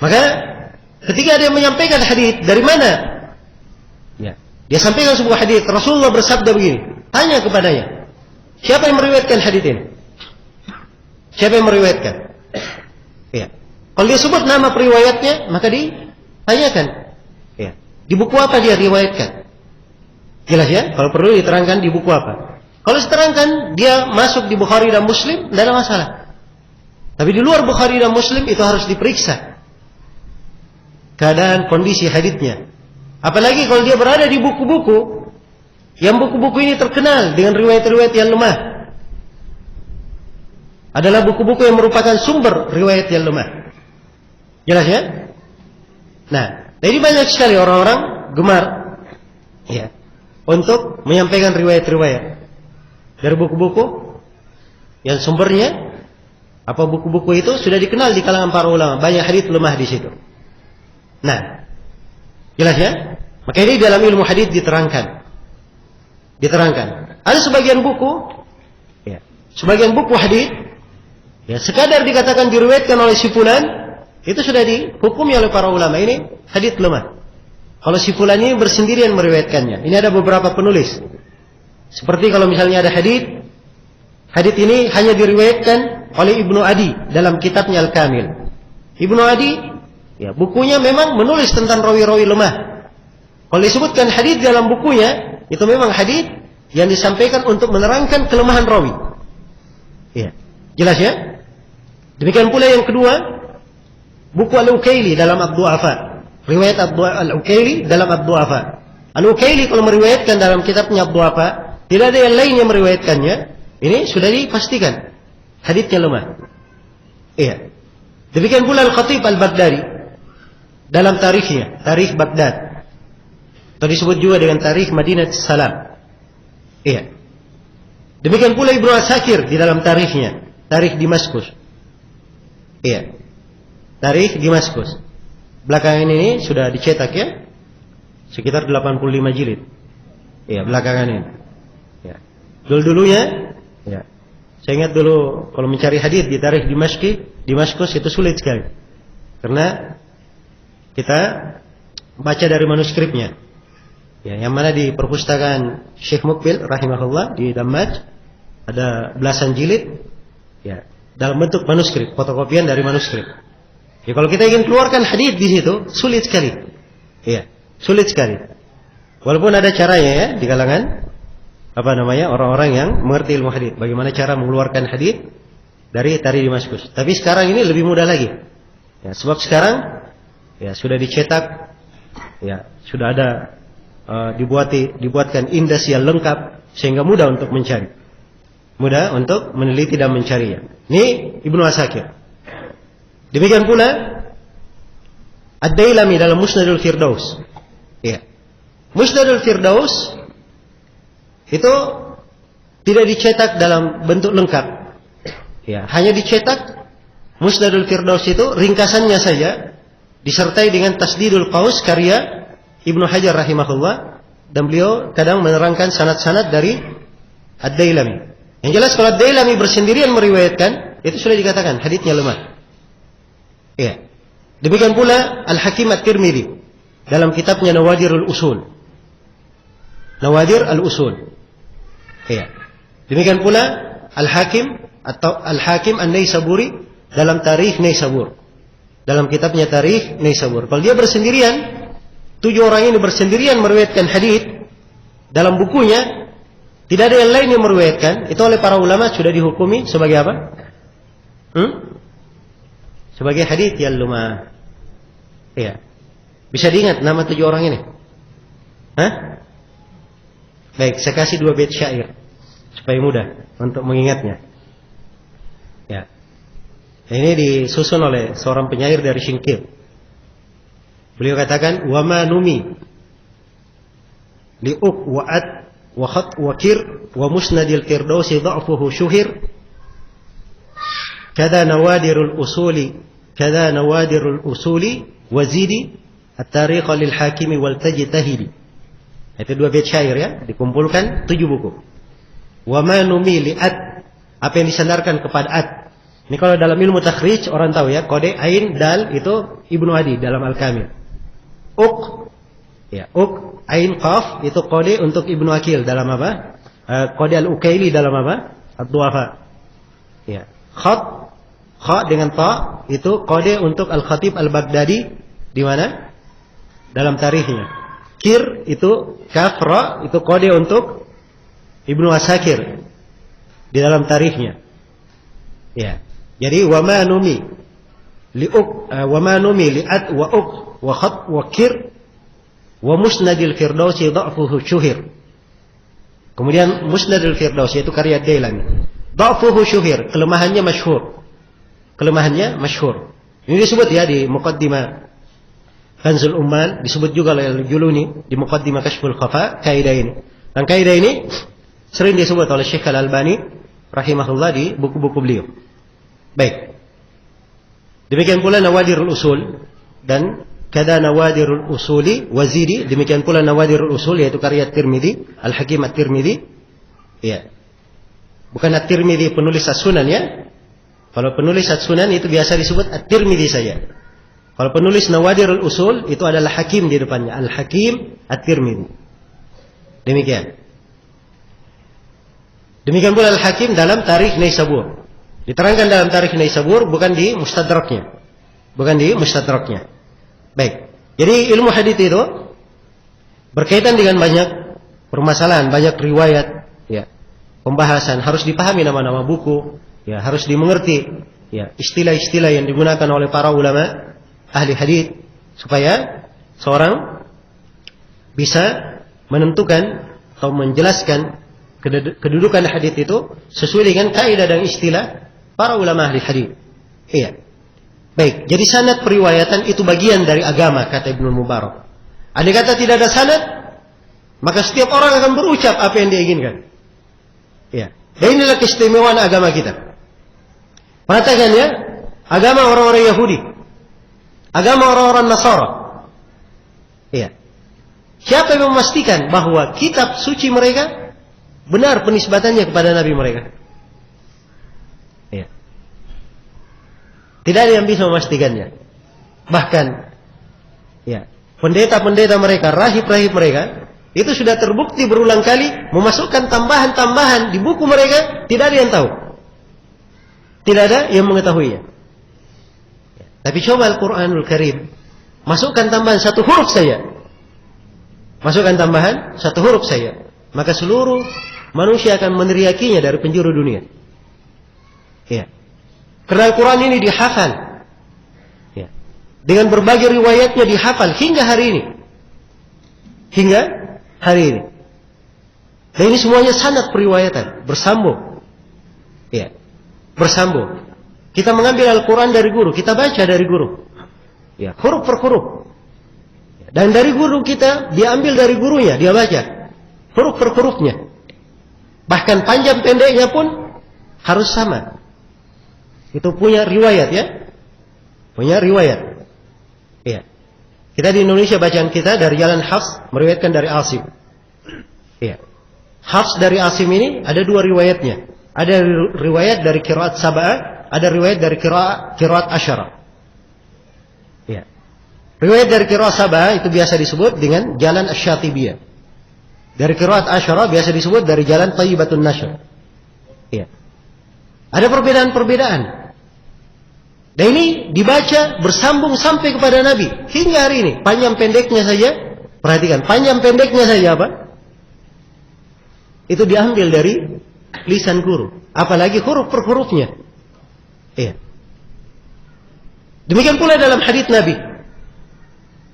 Maka ketika dia menyampaikan hadits, dari mana? Ya. Dia sampaikan sebuah hadits, Rasulullah bersabda begini. Tanya kepadanya, siapa yang meriwayatkan hadits ini? Siapa yang meriwayatkan? Ya. Kalau dia sebut nama periwayatnya, maka ditanyakan. Ya. Di buku apa dia riwayatkan? Jelas ya? Kalau perlu diterangkan di buku apa. Kalau diterangkan dia masuk di Bukhari dan Muslim, tidak ada masalah. Tapi di luar Bukhari dan Muslim itu harus diperiksa keadaan kondisi haditsnya. Apalagi kalau dia berada di buku-buku yang buku-buku ini terkenal dengan riwayat-riwayat yang lemah. Adalah buku-buku yang merupakan sumber riwayat yang lemah. Jelas ya? Nah, jadi banyak sekali orang-orang gemar ya, untuk menyampaikan riwayat-riwayat dari buku-buku yang sumbernya apa, buku-buku itu sudah dikenal di kalangan para ulama, banyak hadits lemah di situ. Nah, jelas ya? Maka ini dalam ilmu hadits diterangkan. Ada sebagian buku, ya, sebagian buku hadits, ya, sekadar dikatakan diriwayatkan oleh si fulan, itu sudah dihukumi oleh para ulama, ini hadits lemah. Kalau si fulan ini bersendirian meriwayatkannya. Ini ada beberapa penulis. Seperti kalau misalnya ada hadits ini hanya diriwayatkan oleh Ibnu Adi dalam kitabnya Al-Kamil. Ibnu Adi, ya, bukunya memang menulis tentang rawi-rawi lemah. Kalau disebutkan hadits dalam bukunya, itu memang hadits yang disampaikan untuk menerangkan kelemahan rawi. Ya, jelas ya? Demikian pula yang kedua, buku Al-Ukaili dalam Ad-Du'afa. Riwayat Al-Ukaili dalam Ad-Du'afa. Al-Ukaili kalau meriwayatkan dalam kitabnya Ad-Du'afa, tidak ada yang lain yang meriwayatkannya. Ini sudah dipastikan haditsnya lemah. Iya. Demikian pula Al-Khatib Al-Baghdadi dalam tarikhnya, Tarikh Baghdad. Atau disebut juga dengan Tarikh Madinah Salam. Iya. Demikian pula Ibnu Asakir di dalam tarikhnya, Tarikh Damaskus. Iya. Tarikh Damaskus. Belakangan ini sudah dicetak ya, sekitar 85 jilid. Iya, belakangan ini. Ya. Dulu-dulunya, ya. Saya ingat dulu kalau mencari hadis di Tarikh Damaskus itu sulit sekali. Karena kita baca dari manuskripnya. Ya, yang mana di perpustakaan Syekh Mukbil rahimahullah di Damaj ada belasan jilid, ya, dalam bentuk manuskrip, fotokopian dari manuskrip. Ya, kalau kita ingin keluarkan hadis di situ sulit sekali. Ya, sulit sekali. Walaupun ada caranya ya di kalangan orang-orang yang mengerti ilmu hadis, bagaimana cara mengeluarkan hadis dari Tarikh Damaskus. Tapi sekarang ini lebih mudah lagi. Ya, sebab sekarang ya sudah dicetak, ya sudah ada dibuatkan indes yang lengkap sehingga mudah untuk mencari, mudah untuk meneliti dan mencarinya. Ini Ibnu Asakir. Demikian pula Ad-Dailami dalam Musnadul Firdaus. Ya. Musnadul Firdaus itu tidak dicetak dalam bentuk lengkap. Ya, hanya dicetak Musnadul Firdaus itu ringkasannya saja disertai dengan Tasdidul Qaus karya Ibnu Hajar rahimahullah, dan beliau kadang menerangkan sanad-sanad dari Ad-Dailami. Yang jelas kalau Ad-Dailami bersendirian meriwayatkan, itu sudah dikatakan haditsnya lemah. Ya. Demikian pula Al-Hakim At-Tirmidzi dalam kitabnya Nawadirul Usul. Nawadir Al-Usul. Ya. Demikian pula Al-Hakim atau Al-Hakim An-Naisaburi dalam Tarikh Naisabur. Dalam kitabnya Tarikh Naisabur. Kalau dia bersendirian, 7 orang ini bersendirian meriwayatkan hadits dalam bukunya, Tidak ada yang lain yang meriwayatkan. Itu oleh para ulama sudah dihukumi sebagai apa? Sebagai hadits yang lemah. Iya. Bisa diingat nama 7 orang ini? Hah? Baik, saya kasih 2 bait syair supaya mudah untuk mengingatnya. Ya. Ini disusun oleh seorang penyair dari Singkil. Beliau katakan, "Wa ma numi li'uk wa'at wa khat wa kir wa musnadil firdausi dha'fuhu syuhir kada nawadirul usuli wazidi at-tariqa lil hakimi wal tajtahidi." Itu 2 bait syair ya, dikumpulkan 7 buku. Wa ma numi li'at, apa yang disandarkan kepada at. Ini kalau dalam ilmu takhrij orang tahu ya, kode ain dal itu Ibnu Adi dalam Al-Kamil. Uk, ya, uk ain qaf itu kode untuk Ibnu Akil dalam apa? Kode Al-Ukaili dalam apa? Ad-Du'afa. Ya. Kha dengan ta itu kode untuk Al-Khatib Al-Baghdadi di mana? Dalam tarikhnya. Kir itu kaf ra itu kode untuk Ibnu Asakir di dalam tarikhnya. Ya. Jadi wa ma numi li'at wa uk wa khat wa kir wa musnadil firdausi dha'fuhu syuhir. Kemudian musnadil firdausi itu karya Dailami. Dha'fuhu syuhir, kelemahannya masyhur. Ini disebut ya di muqaddimah Kanzul Ummal, disebut juga oleh Al-Juluni di muqaddimah Kashful Khafa kaidah ini. Dan kaidah ini sering disebut oleh Syekh Al-Albani rahimahullah di buku-buku beliau. Baik. Demikian pula Nawadirul Usul dan kada Nawadirul Usuli wazidi, demikian pula Nawadirul Usul yaitu karya Tirmidzi, Al-Hakim At-Tirmidzi. Ya. Bukan At-Tirmidzi penulis As-Sunan ya. Kalau penulis As-Sunan itu biasa disebut At-Tirmidzi saja. Kalau penulis Nawadirul Usul itu adalah Hakim di depannya, Al-Hakim At-Tirmidzi. Demikian pula Al-Hakim dalam Tarikh Naisabur. Diterangkan dalam Tarikh Naisabur, bukan di Mustadraknya. Baik. Jadi ilmu hadits itu berkaitan dengan banyak permasalahan, banyak riwayat, ya. Pembahasan harus dipahami nama-nama buku, ya, harus dimengerti, ya, istilah-istilah yang digunakan oleh para ulama ahli hadits supaya seorang bisa menentukan atau menjelaskan kedudukan hadits itu sesuai dengan kaidah dan istilah para ulama ahli hadits. Iya. Baik, jadi sanad periwayatan itu bagian dari agama kata Ibnu Mubarak. Andai kata tidak ada sanad, maka setiap orang akan berucap apa yang dia inginkan. Iya. Dan inilah keistimewaan agama kita. Perhatikan ya, agama orang-orang Yahudi, agama orang-orang Nasara. Iya. Siapa yang memastikan bahwa kitab suci mereka benar penisbatannya kepada nabi mereka? Ya. Tidak ada yang bisa memastikannya. Bahkan ya, pendeta-pendeta mereka, rahib-rahib mereka itu sudah terbukti berulang kali memasukkan tambahan-tambahan di buku mereka, tidak ada yang tahu. Tidak ada yang mengetahuinya. Ya. Tapi coba Al-Qur'anul Karim, masukkan tambahan 1 huruf saja. Masukkan tambahan 1 huruf saja, maka seluruh manusia akan meneriakinya dari penjuru dunia. Ya. Karena Al-Quran ini dihafal. Ya. Dengan berbagai riwayatnya dihafal hingga hari ini. Dan ini semuanya sanad periwayatan, bersambung. Ya. Bersambung. Kita mengambil Al-Quran dari guru, kita baca dari guru. Ya, huruf per huruf. Dan dari guru kita, dia ambil dari gurunya, dia baca huruf per hurufnya. Bahkan panjang pendeknya pun harus sama. Itu punya riwayat ya. Punya riwayat. Iya. Kita di Indonesia bacaan kita dari jalan Hafs meriwayatkan dari Asim. Iya. Hafs dari Asim ini ada 2 riwayatnya. Ada riwayat dari qiraat Sab'ah, ada riwayat dari qiraat Asyara. Iya. Riwayat dari qiraat Sab'ah itu biasa disebut dengan jalan Asy-Syatibiyah. Dari qiraat Asyara biasa disebut dari jalan Thayyibatun Nashr. Iya. Ada perbedaan-perbedaan. Dan ini dibaca bersambung sampai kepada Nabi hingga hari ini. Panjang pendeknya saja, perhatikan, panjang pendeknya saja apa? itu diambil dari lisan guru, apalagi huruf per hurufnya. Iya. Demikian pula dalam hadits Nabi.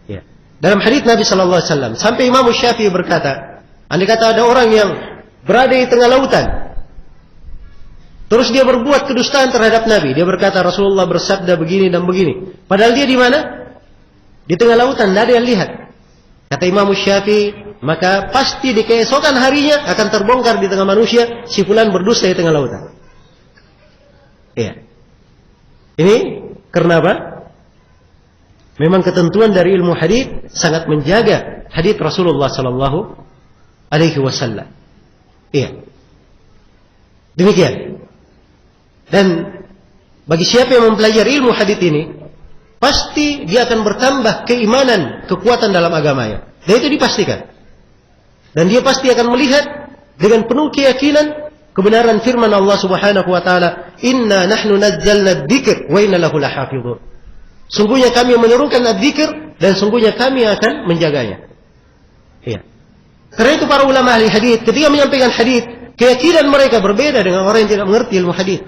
Ya. Dalam hadits Nabi sallallahu alaihi wasallam sampai Imam Syafi'i berkata, andai kata ada orang yang berada di tengah lautan, terus dia berbuat kedustaan terhadap Nabi, dia berkata Rasulullah bersabda begini dan begini, padahal dia di mana? Di tengah lautan, tidak ada yang lihat. Kata Imam Syafi'i, maka pasti di keesokan harinya akan terbongkar di tengah manusia si fulan berdusta di tengah lautan. Iya. Ini karena apa? Memang ketentuan dari ilmu hadits sangat menjaga hadits Rasulullah sallallahu alaihi wasallam. Iya. Demikian. Dan bagi siapa yang mempelajari ilmu hadits ini, pasti dia akan bertambah keimanan, kekuatan dalam agamanya. Dan itu dipastikan. Dan dia pasti akan melihat dengan penuh keyakinan kebenaran firman Allah Subhanahu wa taala, "Inna nahnu nazzalna dzikr wa inna lahu lahafizun." Sungguhnya kami menurunkan adzikr dan sungguhnya kami akan menjaganya. Iya. Karena itu para ulama ahli hadis ketika menyampaikan hadis, keyakinan mereka berbeda dengan orang yang tidak mengerti ilmu hadis.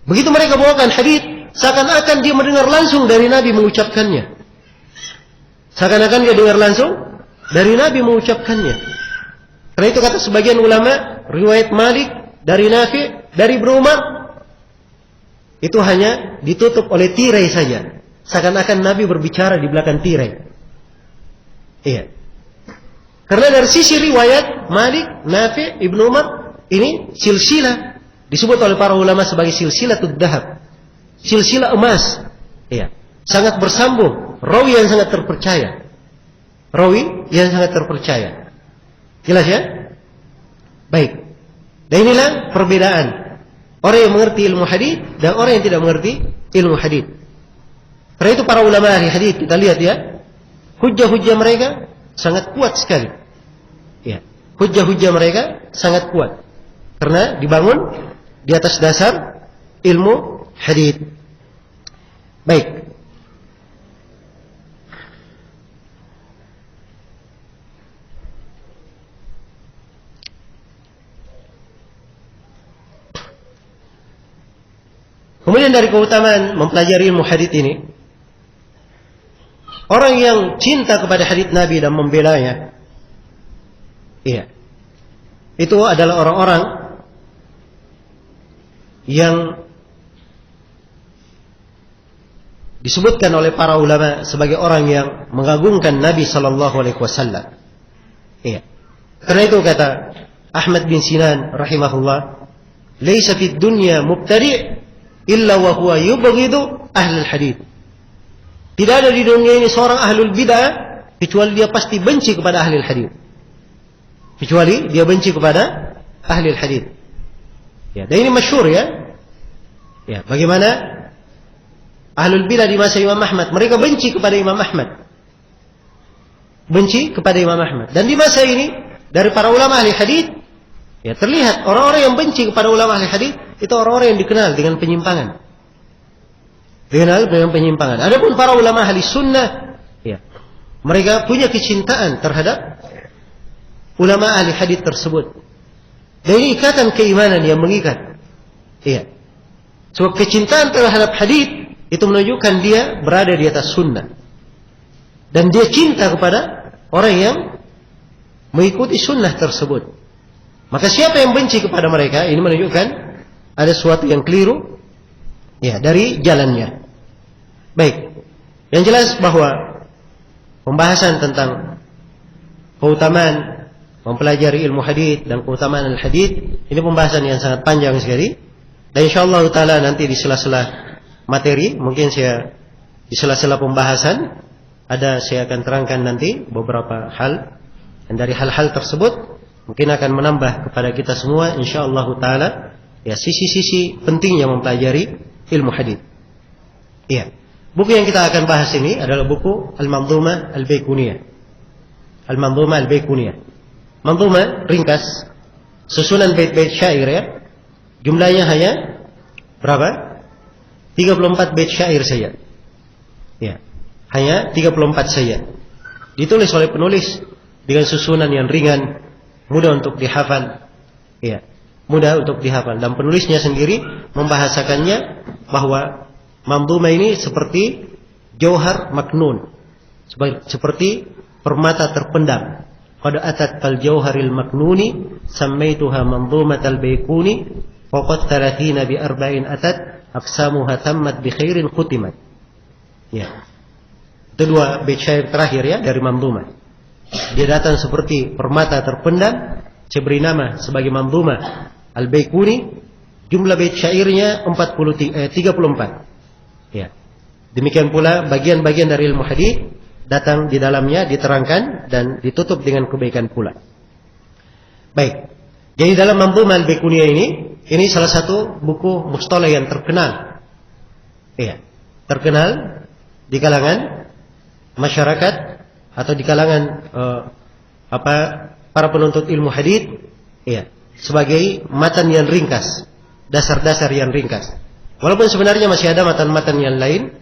Begitu mereka bawakan hadis, seakan-akan dia mendengar langsung dari Nabi mengucapkannya. Seakan-akan dia dengar langsung dari Nabi mengucapkannya. Karena itu kata sebagian ulama, riwayat Malik dari Nafi, dari Ibnu Umar, itu hanya ditutup oleh tirai saja. Seakan-akan Nabi berbicara di belakang tirai. Iya. Karena dari sisi riwayat Malik, Nafi, Ibnu Umar, ini silsilah disebut oleh para ulama sebagai silsilatud dhahab. Silsilah emas. Iya. Sangat bersambung, rawi yang sangat terpercaya. Rawi yang sangat terpercaya. Jelas ya? Baik. Dan inilah perbedaan orang yang mengerti ilmu hadis dan orang yang tidak mengerti ilmu hadis. Karena itu para ulama ahli hadis kita lihat ya, hujjah-hujjah mereka sangat kuat sekali. Ya, hujjah-hujjah mereka sangat kuat karena dibangun di atas dasar ilmu hadis. Baik. Kemudian dari keutamaan mempelajari ilmu hadits ini, orang yang cinta kepada hadits Nabi dan membelanya, iya, itu adalah orang-orang yang disebutkan oleh para ulama sebagai orang yang mengagungkan Nabi sallallahu alaihi wasallam. Iya. Karena itu kata Ahmad bin Sinan rahimahullah, "Laisa fid dunya mubtadi' illa wa huwa yubghidu ahlul hadits." Tidak ada di dunia ini seorang ahlul bid'ah kecuali dia pasti benci kepada ahlul hadits. Kecuali dia benci kepada ahlul hadits. Ya, dan ini masyhur ya. Ya, bagaimana ahlul bid'ah di masa Imam Ahmad, mereka benci kepada Imam Ahmad. Benci kepada Imam Ahmad. Dan di masa ini dari para ulama ahli hadits, ya terlihat orang-orang yang benci kepada ulama ahli hadits itu orang-orang yang dikenal dengan penyimpangan. Dikenal dengan penyimpangan. Adapun para ulama ahli sunnah, ya, mereka punya kecintaan terhadap ulama ahli hadits tersebut. Dan ini ikatan keimanan yang mengikat. Iya. Sebab kecintaan terhadap hadits itu menunjukkan dia berada di atas sunnah. Dan dia cinta kepada orang yang mengikuti sunnah tersebut. Maka siapa yang benci kepada mereka, ini menunjukkan ada sesuatu yang keliru ya dari jalannya. Baik. Yang jelas bahwa pembahasan tentang keutamaan mempelajari ilmu hadits dan keutamaan al-hadits ini pembahasan yang sangat panjang sekali. Dan insyaallah taala nanti di sela-sela materi, mungkin saya di sela-sela pembahasan saya akan terangkan nanti beberapa hal, dan dari hal-hal tersebut mungkin akan menambah kepada kita semua insyaallah taala ya sisi-sisi pentingnya mempelajari ilmu hadits. Iya. Buku yang kita akan bahas ini adalah buku Al-Manzumah Al-Baiquniyah. Al-Manzumah Al-Baiquniyah. Manzumah ringkas, susunan bait-bait syair ya. Jumlahnya hanya berapa? 34 bait syair saja. Ya. Hanya 34 saja. Ditulis oleh penulis dengan susunan yang ringan, mudah untuk dihafal. Ya, mudah untuk dihafal. Dan penulisnya sendiri membahasakannya bahwa manzumah ini seperti jauhar maknun, seperti permata terpendam. Qad atat kal jauharil maknuni sammaituha manzumatal baykuni faqad 30 bi 40 atat aqsamuha tammat bi khairin khutimat. Ya. Itu dua bait syair terakhir ya dari manzumah. Dia datang seperti permata terpendam, diberi nama sebagai manzumah al-baykuni. Jumlah bait syairnya 34. Ya. Demikian pula bagian-bagian dari ilmu hadis datang di dalamnya, diterangkan dan ditutup dengan kebaikan pula. Baik. Jadi dalam manzumah al-baykuniyah ini salah satu buku mustalah yang terkenal. Iya. Terkenal di kalangan masyarakat atau di kalangan para penuntut ilmu hadis, iya, sebagai matan yang ringkas, dasar-dasar yang ringkas. Walaupun sebenarnya masih ada matan-matan yang lain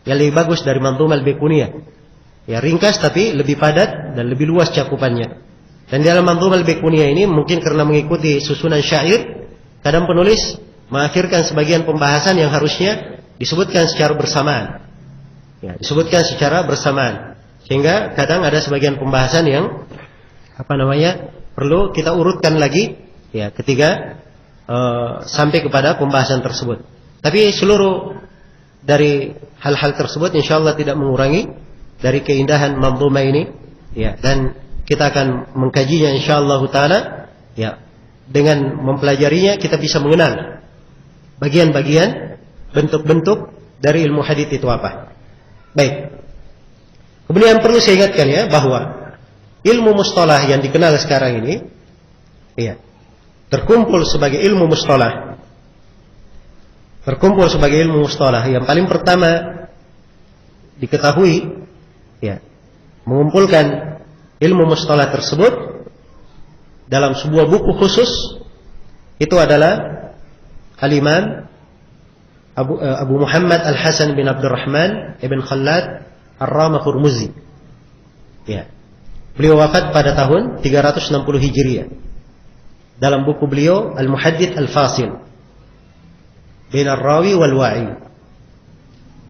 yang lebih bagus dari manzumah al-baykuniyah. Ya, ringkas tapi lebih padat dan lebih luas cakupannya. Dan dalam manzumah al-baykuniyah ini mungkin karena mengikuti susunan syair, kadang penulis mengakhirkan sebagian pembahasan yang harusnya disebutkan secara bersamaan. Ya, disebutkan secara bersamaan. Sehingga kadang ada sebagian pembahasan yang perlu kita urutkan lagi ya ketika sampai kepada pembahasan tersebut. Tapi seluruh dari hal-hal tersebut insyaallah tidak mengurangi dari keindahan manzumah ini ya, dan kita akan mengkajinya insyaallah taala ya. Dengan mempelajarinya kita bisa mengenal bagian-bagian, bentuk-bentuk dari ilmu hadis itu apa. Baik. Kemudian perlu saya ingatkan ya bahwa ilmu mustalah yang dikenal sekarang ini ya, terkumpul sebagai ilmu mustalah. Terkumpul sebagai ilmu mustalah yang paling pertama diketahui ya, mengumpulkan ilmu mustalah tersebut dalam sebuah buku khusus itu adalah Al-Imam Abu Muhammad Al-Hasan bin Abdurrahman Ibn Khallad Ar-Ramah Hurmuzi. Ya. Beliau wafat pada tahun 360 Hijriah. Dalam buku beliau Al-Muhaddits Al-Fasil Bain Ar-Rawi wal Wa'i.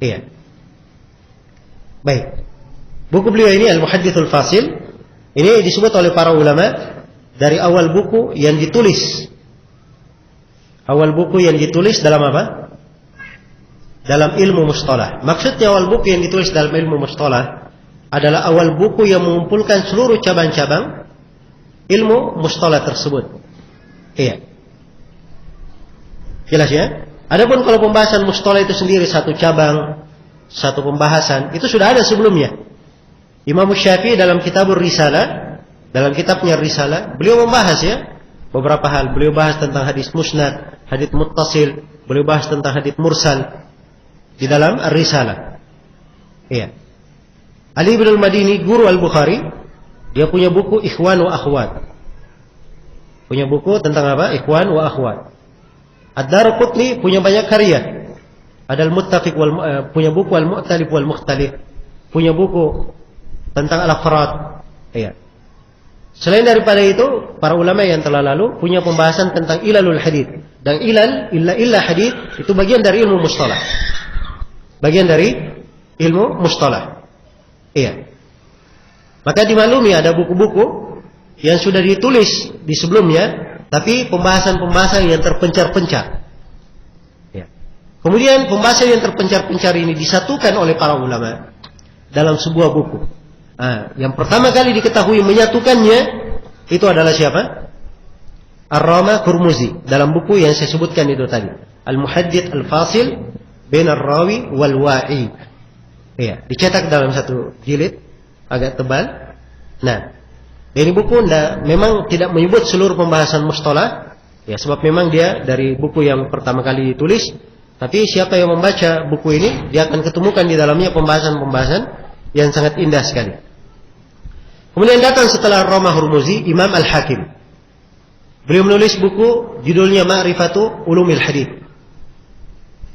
Iya. Baik. Buku beliau ini Al-Muhadditsul Fasil ini disebut oleh para ulama dari awal buku yang ditulis. Awal buku yang ditulis dalam apa? Dalam ilmu mustalah. Maksudnya awal buku yang ditulis dalam ilmu mustalah adalah awal buku yang mengumpulkan seluruh cabang-cabang ilmu mustalah tersebut. Iya. Jelas ya? Adapun kalau pembahasan mustalah itu sendiri satu cabang, satu pembahasan, itu sudah ada sebelumnya. Imam Syafi'i dalam kitabur Risalah, dalam kitabnya Risalah, beliau membahas ya beberapa hal. Beliau bahas tentang hadis musnad, hadis muttasil, beliau bahas tentang hadis mursal di dalam Ar-Risalah. Iya. Ali bin Al-Madini, guru Al-Bukhari, dia punya buku Ikhwan wa Akhwat. Punya buku tentang apa? Ikhwan wa Akhwat. Ad-Darqutni punya banyak karya. Ada Al-Muttafiq punya buku Al-Mu'talif wal Mukhtalif. Punya buku tentang al-afrad. Iya. Selain daripada itu, para ulama yang telah lalu punya pembahasan tentang ilalul hadits. Dan illa hadits itu bagian dari ilmu mustalah. Bagian dari ilmu mustalah. Iya. Maka dimaklumi ada buku-buku yang sudah ditulis di sebelumnya, tapi pembahasan-pembahasan yang terpencar-pencar. Ya. Kemudian pembahasan yang terpencar-pencar ini disatukan oleh para ulama dalam sebuah buku. Nah, yang pertama kali diketahui menyatukannya itu adalah siapa? Ar-Ramah Hurmuzi dalam buku yang saya sebutkan itu tadi, Al-Muhaddits Al-Fasil Bain Ar-Rawi wal Wa'i. Iya, dicetak dalam satu jilid agak tebal. Nah, ini buku memang tidak menyebut seluruh pembahasan mustalah, ya sebab memang dia dari buku yang pertama kali ditulis. Tapi siapa yang membaca buku ini, dia akan ketemukan di dalamnya pembahasan-pembahasan yang sangat indah sekali. Kemudian datang setelah Ramah Hurmuzi, Imam Al-Hakim. Beliau menulis buku judulnya Ma'rifatu Ulumil Hadits.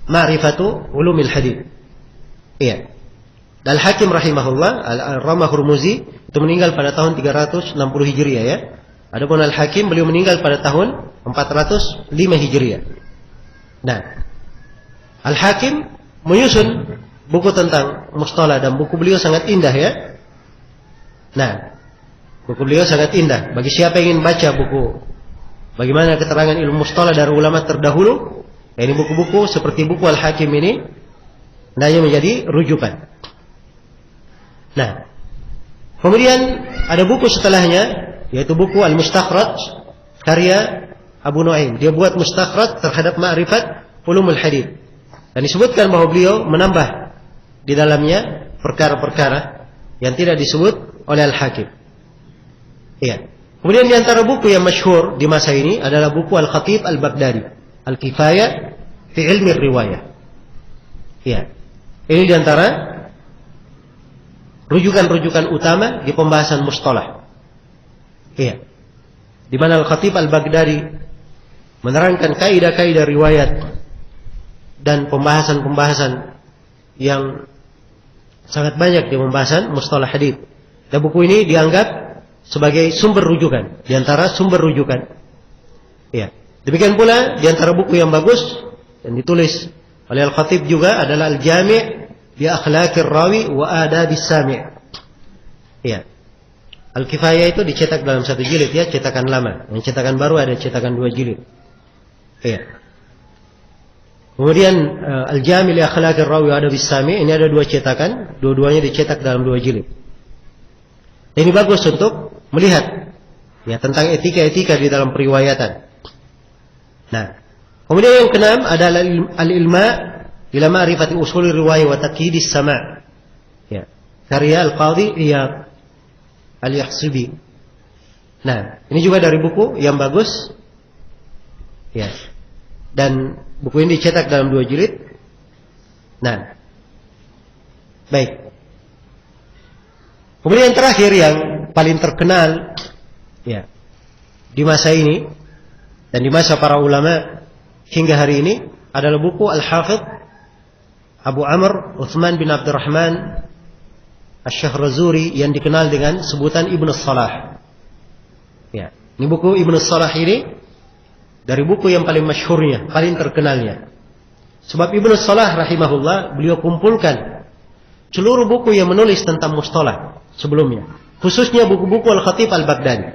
Ma'rifatu Ulumil Hadits. Iya. Al-Hakim rahimahullah, Al-Ramah Hurmuzi itu meninggal pada tahun 360 Hijriah ya. Adapun Al-Hakim beliau meninggal pada tahun 405 Hijriah. Nah, Al-Hakim menyusun buku tentang mustalah dan buku beliau sangat indah ya. Nah, buku beliau sangat indah. Bagi siapa yang ingin baca buku bagaimana keterangan ilmu mustalah dari ulama terdahulu, ini buku-buku seperti buku Al-Hakim ini hendaknya menjadi rujukan. Nah, kemudian ada buku setelahnya yaitu buku Al-Mustakhraj karya Abu Nu'aim. Dia buat mustakhraj terhadap ma'rifat ulumul hadits. Dan disebutkan bahwa beliau menambah di dalamnya perkara-perkara yang tidak disebut oleh Al-Hakim. Iya. Kemudian di antara buku yang masyhur di masa ini adalah buku Al-Khatib Al-Baghdadi, Al-Kifayah fi Ilmi Riwayah. Iya. Ini di antara rujukan-rujukan utama di pembahasan mustalah. Iya. Di mana Al-Khatib Al-Baghdadi menerangkan kaidah-kaidah riwayat dan pembahasan-pembahasan yang sangat banyak di pembahasan mustalah hadits. Dan buku ini dianggap sebagai sumber rujukan, di antara sumber rujukan. Iya. Demikian pula di antara buku yang bagus yang ditulis oleh Al-Khatib juga adalah Al-Jami' bi Akhlaqir Rawi wa Adabis Sami'. Iya. Al-Kifayah itu dicetak dalam 1 jilid ya, cetakan lama. Yang cetakan baru ada cetakan 2 jilid. Iya. Kemudian Al-Jami' li Akhlaqir Rawi wa Adabis Sami', ini ada 2 cetakan, dua-duanya dicetak dalam 2 jilid. Ini bagus untuk melihat ya tentang etika-etika di dalam periwayatan. Nah, kemudian yang keenam adalah Al-Ilma ila ma'rifati usul riwayah wa taqyidis sama'. Ya. Karya Al-Qadhi Iyad Al-Yahsubi. Nah, ini juga dari buku yang bagus. Ya. Dan buku ini dicetak dalam 2 jilid. Nah. Baik. Kemudian yang terakhir yang paling terkenal ya di masa ini dan di masa para ulama hingga hari ini adalah buku Al-Hafidh Abu Amr Uthman bin Abdurrahman Asy-Syahrazuri yang dikenal dengan sebutan Ibnu Salah. Ya, ini buku Ibnu Salah ini dari buku yang paling masyhurnya, paling terkenalnya. Sebab Ibnu Salah rahimahullah beliau kumpulkan seluruh buku yang menulis tentang mustalah sebelumnya, khususnya buku-buku Al-Khatib Al-Baghdadi.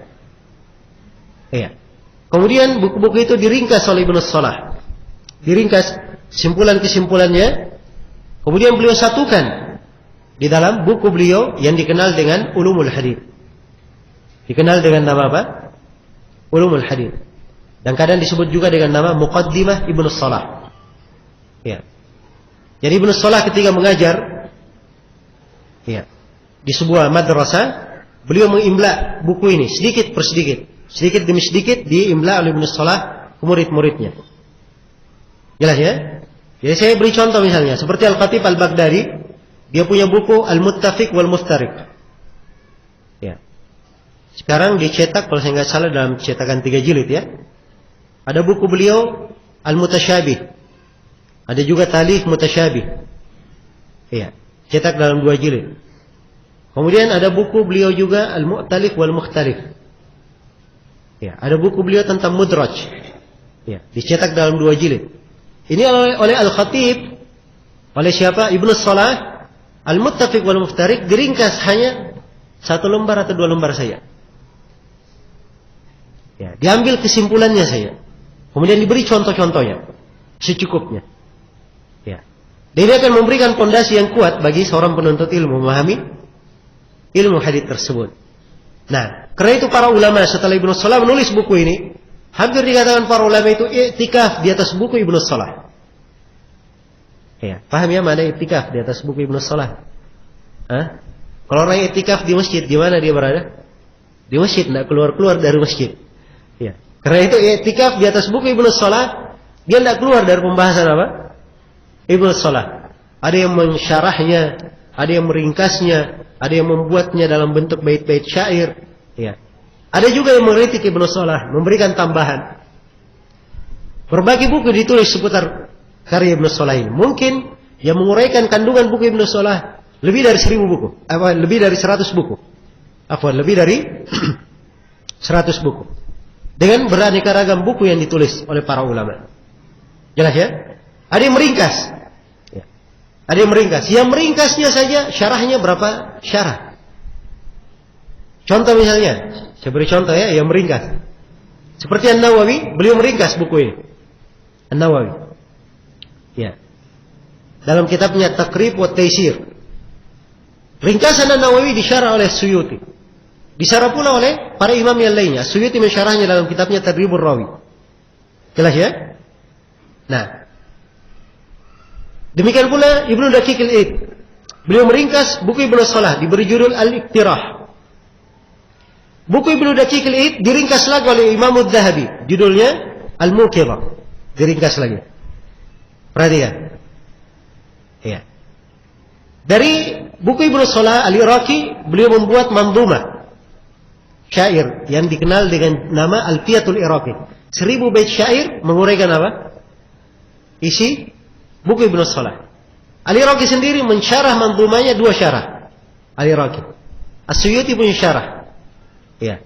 Ya. Kemudian buku-buku itu diringkas oleh Ibnu Salah. Diringkas kesimpulan-kesimpulannya. Kemudian beliau satukan di dalam buku beliau yang dikenal dengan Ulumul Hadits. Dikenal dengan nama apa? Ulumul Hadits. Dan kadang disebut juga dengan nama Muqaddimah Ibnu Salah. Ya. Jadi Ibnu Salah ketika mengajar ya, di sebuah madrasah, beliau mengimla buku ini sedikit per sedikit. Sedikit demi sedikit diimla oleh Ibnu Salah ke murid-muridnya. Jelas ya? Jadi saya beri contoh misalnya seperti Al-Khatib Al-Baghdadi, dia punya buku Al-Muttafiq wal Muftariq. Ya. Sekarang dicetak kalau saya nggak salah dalam cetakan 3 jilid ya. Ada buku beliau Al-Mutasyabih. Ada juga Talif Mutasyabih. Ya, cetak dalam 2 jilid. Kemudian ada buku beliau juga Al-Mu'talif wal Mukhtalif. Ya, ada buku beliau tentang Mudraj. Ya, dicetak dalam 2 jilid. Ini oleh Al-Khatib, oleh siapa? Ibnu Salah. Al-Muttafiq wal Muftariq diringkas hanya 1 lembar atau 2 lembar saja. Ya, diambil kesimpulannya saja. Kemudian diberi contoh-contohnya secukupnya. Ya. Dan ini akan memberikan fondasi yang kuat bagi seorang penuntut ilmu memahami ilmu hadits tersebut. Nah, karena itu para ulama setelah Ibnu Salah menulis buku ini, hampir dikatakan para ulama itu i'tikaf di atas buku Ibnu Salah. Ya, paham ya mana i'tikaf di atas buku Ibnu Salah? Hah? Kalau orang i'tikaf di masjid, di mana dia berada? Di masjid, tidak keluar-keluar dari masjid. Ya. Karena itu i'tikaf di atas buku Ibnu Salah, dia tidak keluar dari pembahasan apa? Ibnu Salah. Ada yang mensyarahnya, ada yang meringkasnya, ada yang membuatnya dalam bentuk bait-bait syair. Ya. Ada juga yang mengkritik Ibnu Salah, memberikan tambahan. Berbagai buku ditulis seputar karya Ibnu Salah ini. Mungkin yang menguraikan kandungan buku Ibnu Salah lebih dari 1000 buku, lebih dari 100 buku. Lebih dari 100 buku. Dengan beraneka ragam buku yang ditulis oleh para ulama. Jelas ya? Ada yang meringkas. Ya. Ada yang meringkas. Yang meringkasnya saja syarahnya berapa syarah? Contoh misalnya, saya beri contoh ya, yang meringkas. Seperti An-Nawawi, beliau meringkas buku ini. An-Nawawi. Ya. Dalam kitabnya Taqrib wa Taysir. Ringkasan An-Nawawi disyarah oleh Suyuti. Disyarah pula oleh para imam yang lainnya. Suyuti mensyarahnya dalam kitabnya Tadribur Rawi. Jelas ya? Nah. Demikian pula Ibnu Daqiq al-Id. Beliau meringkas buku Ibnu Salah diberi judul Al-Iqtirah. Buku Ibnu Daqiq al-Id diringkas lagi oleh Imam Adz-Dzahabi, judulnya Al-Muqidhah. Diringkas lagi. Perhatikan. Ya. Dari buku Ibnu Salah Al-Iraqi, beliau membuat mandhumah syair yang dikenal dengan nama Alfiyatul Iraqi. 1000 bait syair menguraikan apa? Isi buku Ibnu Salah. Al-Iraqi sendiri mensyarah mandhumahnya 2 syarah. Al-Iraqi. As-Suyuti punya syarah. Ya.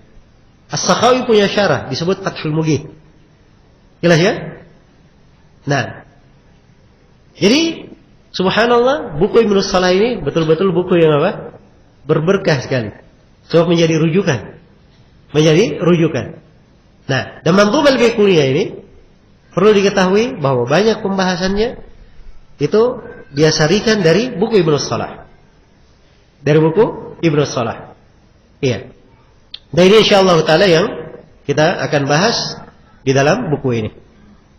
As-Sakhawi punya syarah disebut Fathul Mughith. Jelas ya? Nah. Jadi subhanallah, buku Ibnu Salah ini betul-betul buku yang apa? Berberkah sekali. Sebab menjadi rujukan. Menjadi rujukan. Nah, dan Mandhumah Al-Baiquniyah ini perlu diketahui bahwa banyak pembahasannya itu dia sarikan dari buku Ibnu Salah. Dari buku Ibnu Salah. Iya. Dan ini insyaallah taala yang kita akan bahas di dalam buku ini.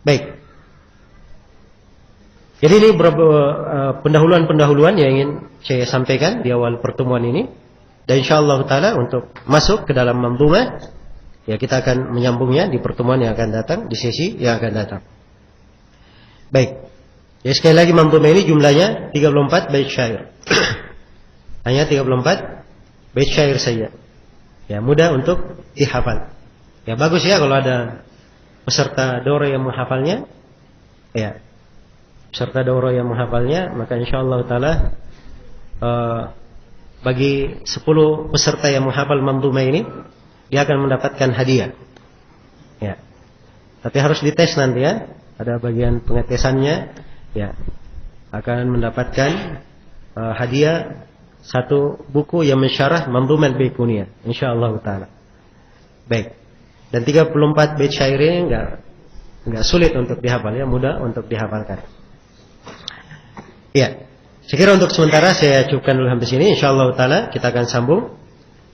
Baik. Jadi ini beberapa pendahuluan-pendahuluan yang ingin saya sampaikan di awal pertemuan ini. Dan insyaallah taala untuk masuk ke dalam mandhumah, ya kita akan menyambungnya di pertemuan yang akan datang, di sesi yang akan datang. Baik. Ya sekali lagi mandhumah ini jumlahnya 34 bait syair. Hanya 34 bait syair saja. Ya mudah untuk dihafal. Ya bagus ya kalau ada peserta daurah yang menghafalnya. Ya. Peserta daurah yang menghafalnya, maka insyaallah taala bagi 10 peserta yang menghafal mandhumah ini, dia akan mendapatkan hadiah. Ya. Tapi harus dites nanti ya. Ada bagian pengetesannya, ya. Akan mendapatkan hadiah 1 buku yang mensyarah Mandhumah Al-Baiquniyah, insyaallah taala. Baik. Dan 34 bait syair ini enggak sulit untuk dihafal ya, mudah untuk dihafalkan. Ya. Saya kira untuk sementara saya cukupkan dulu sampai sini. Insyaallah taala kita akan sambung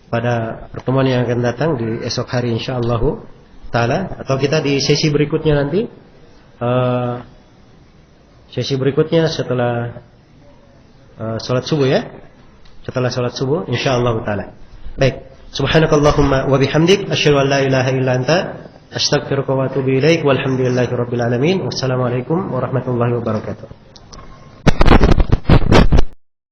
pada pertemuan yang akan datang di esok hari insyaallah taala, atau kita di sesi berikutnya nanti. Sesi berikutnya setelah salat subuh ya. Setelah salat subuh insyaallah taala. Baik. Subhanakallahumma wa bihamdik asyhadu an la ilaha illa anta astaghfiruka wa atubu ilaik walhamdulillahirabbil alamin. Wassalamualaikum warahmatullahi wabarakatuh.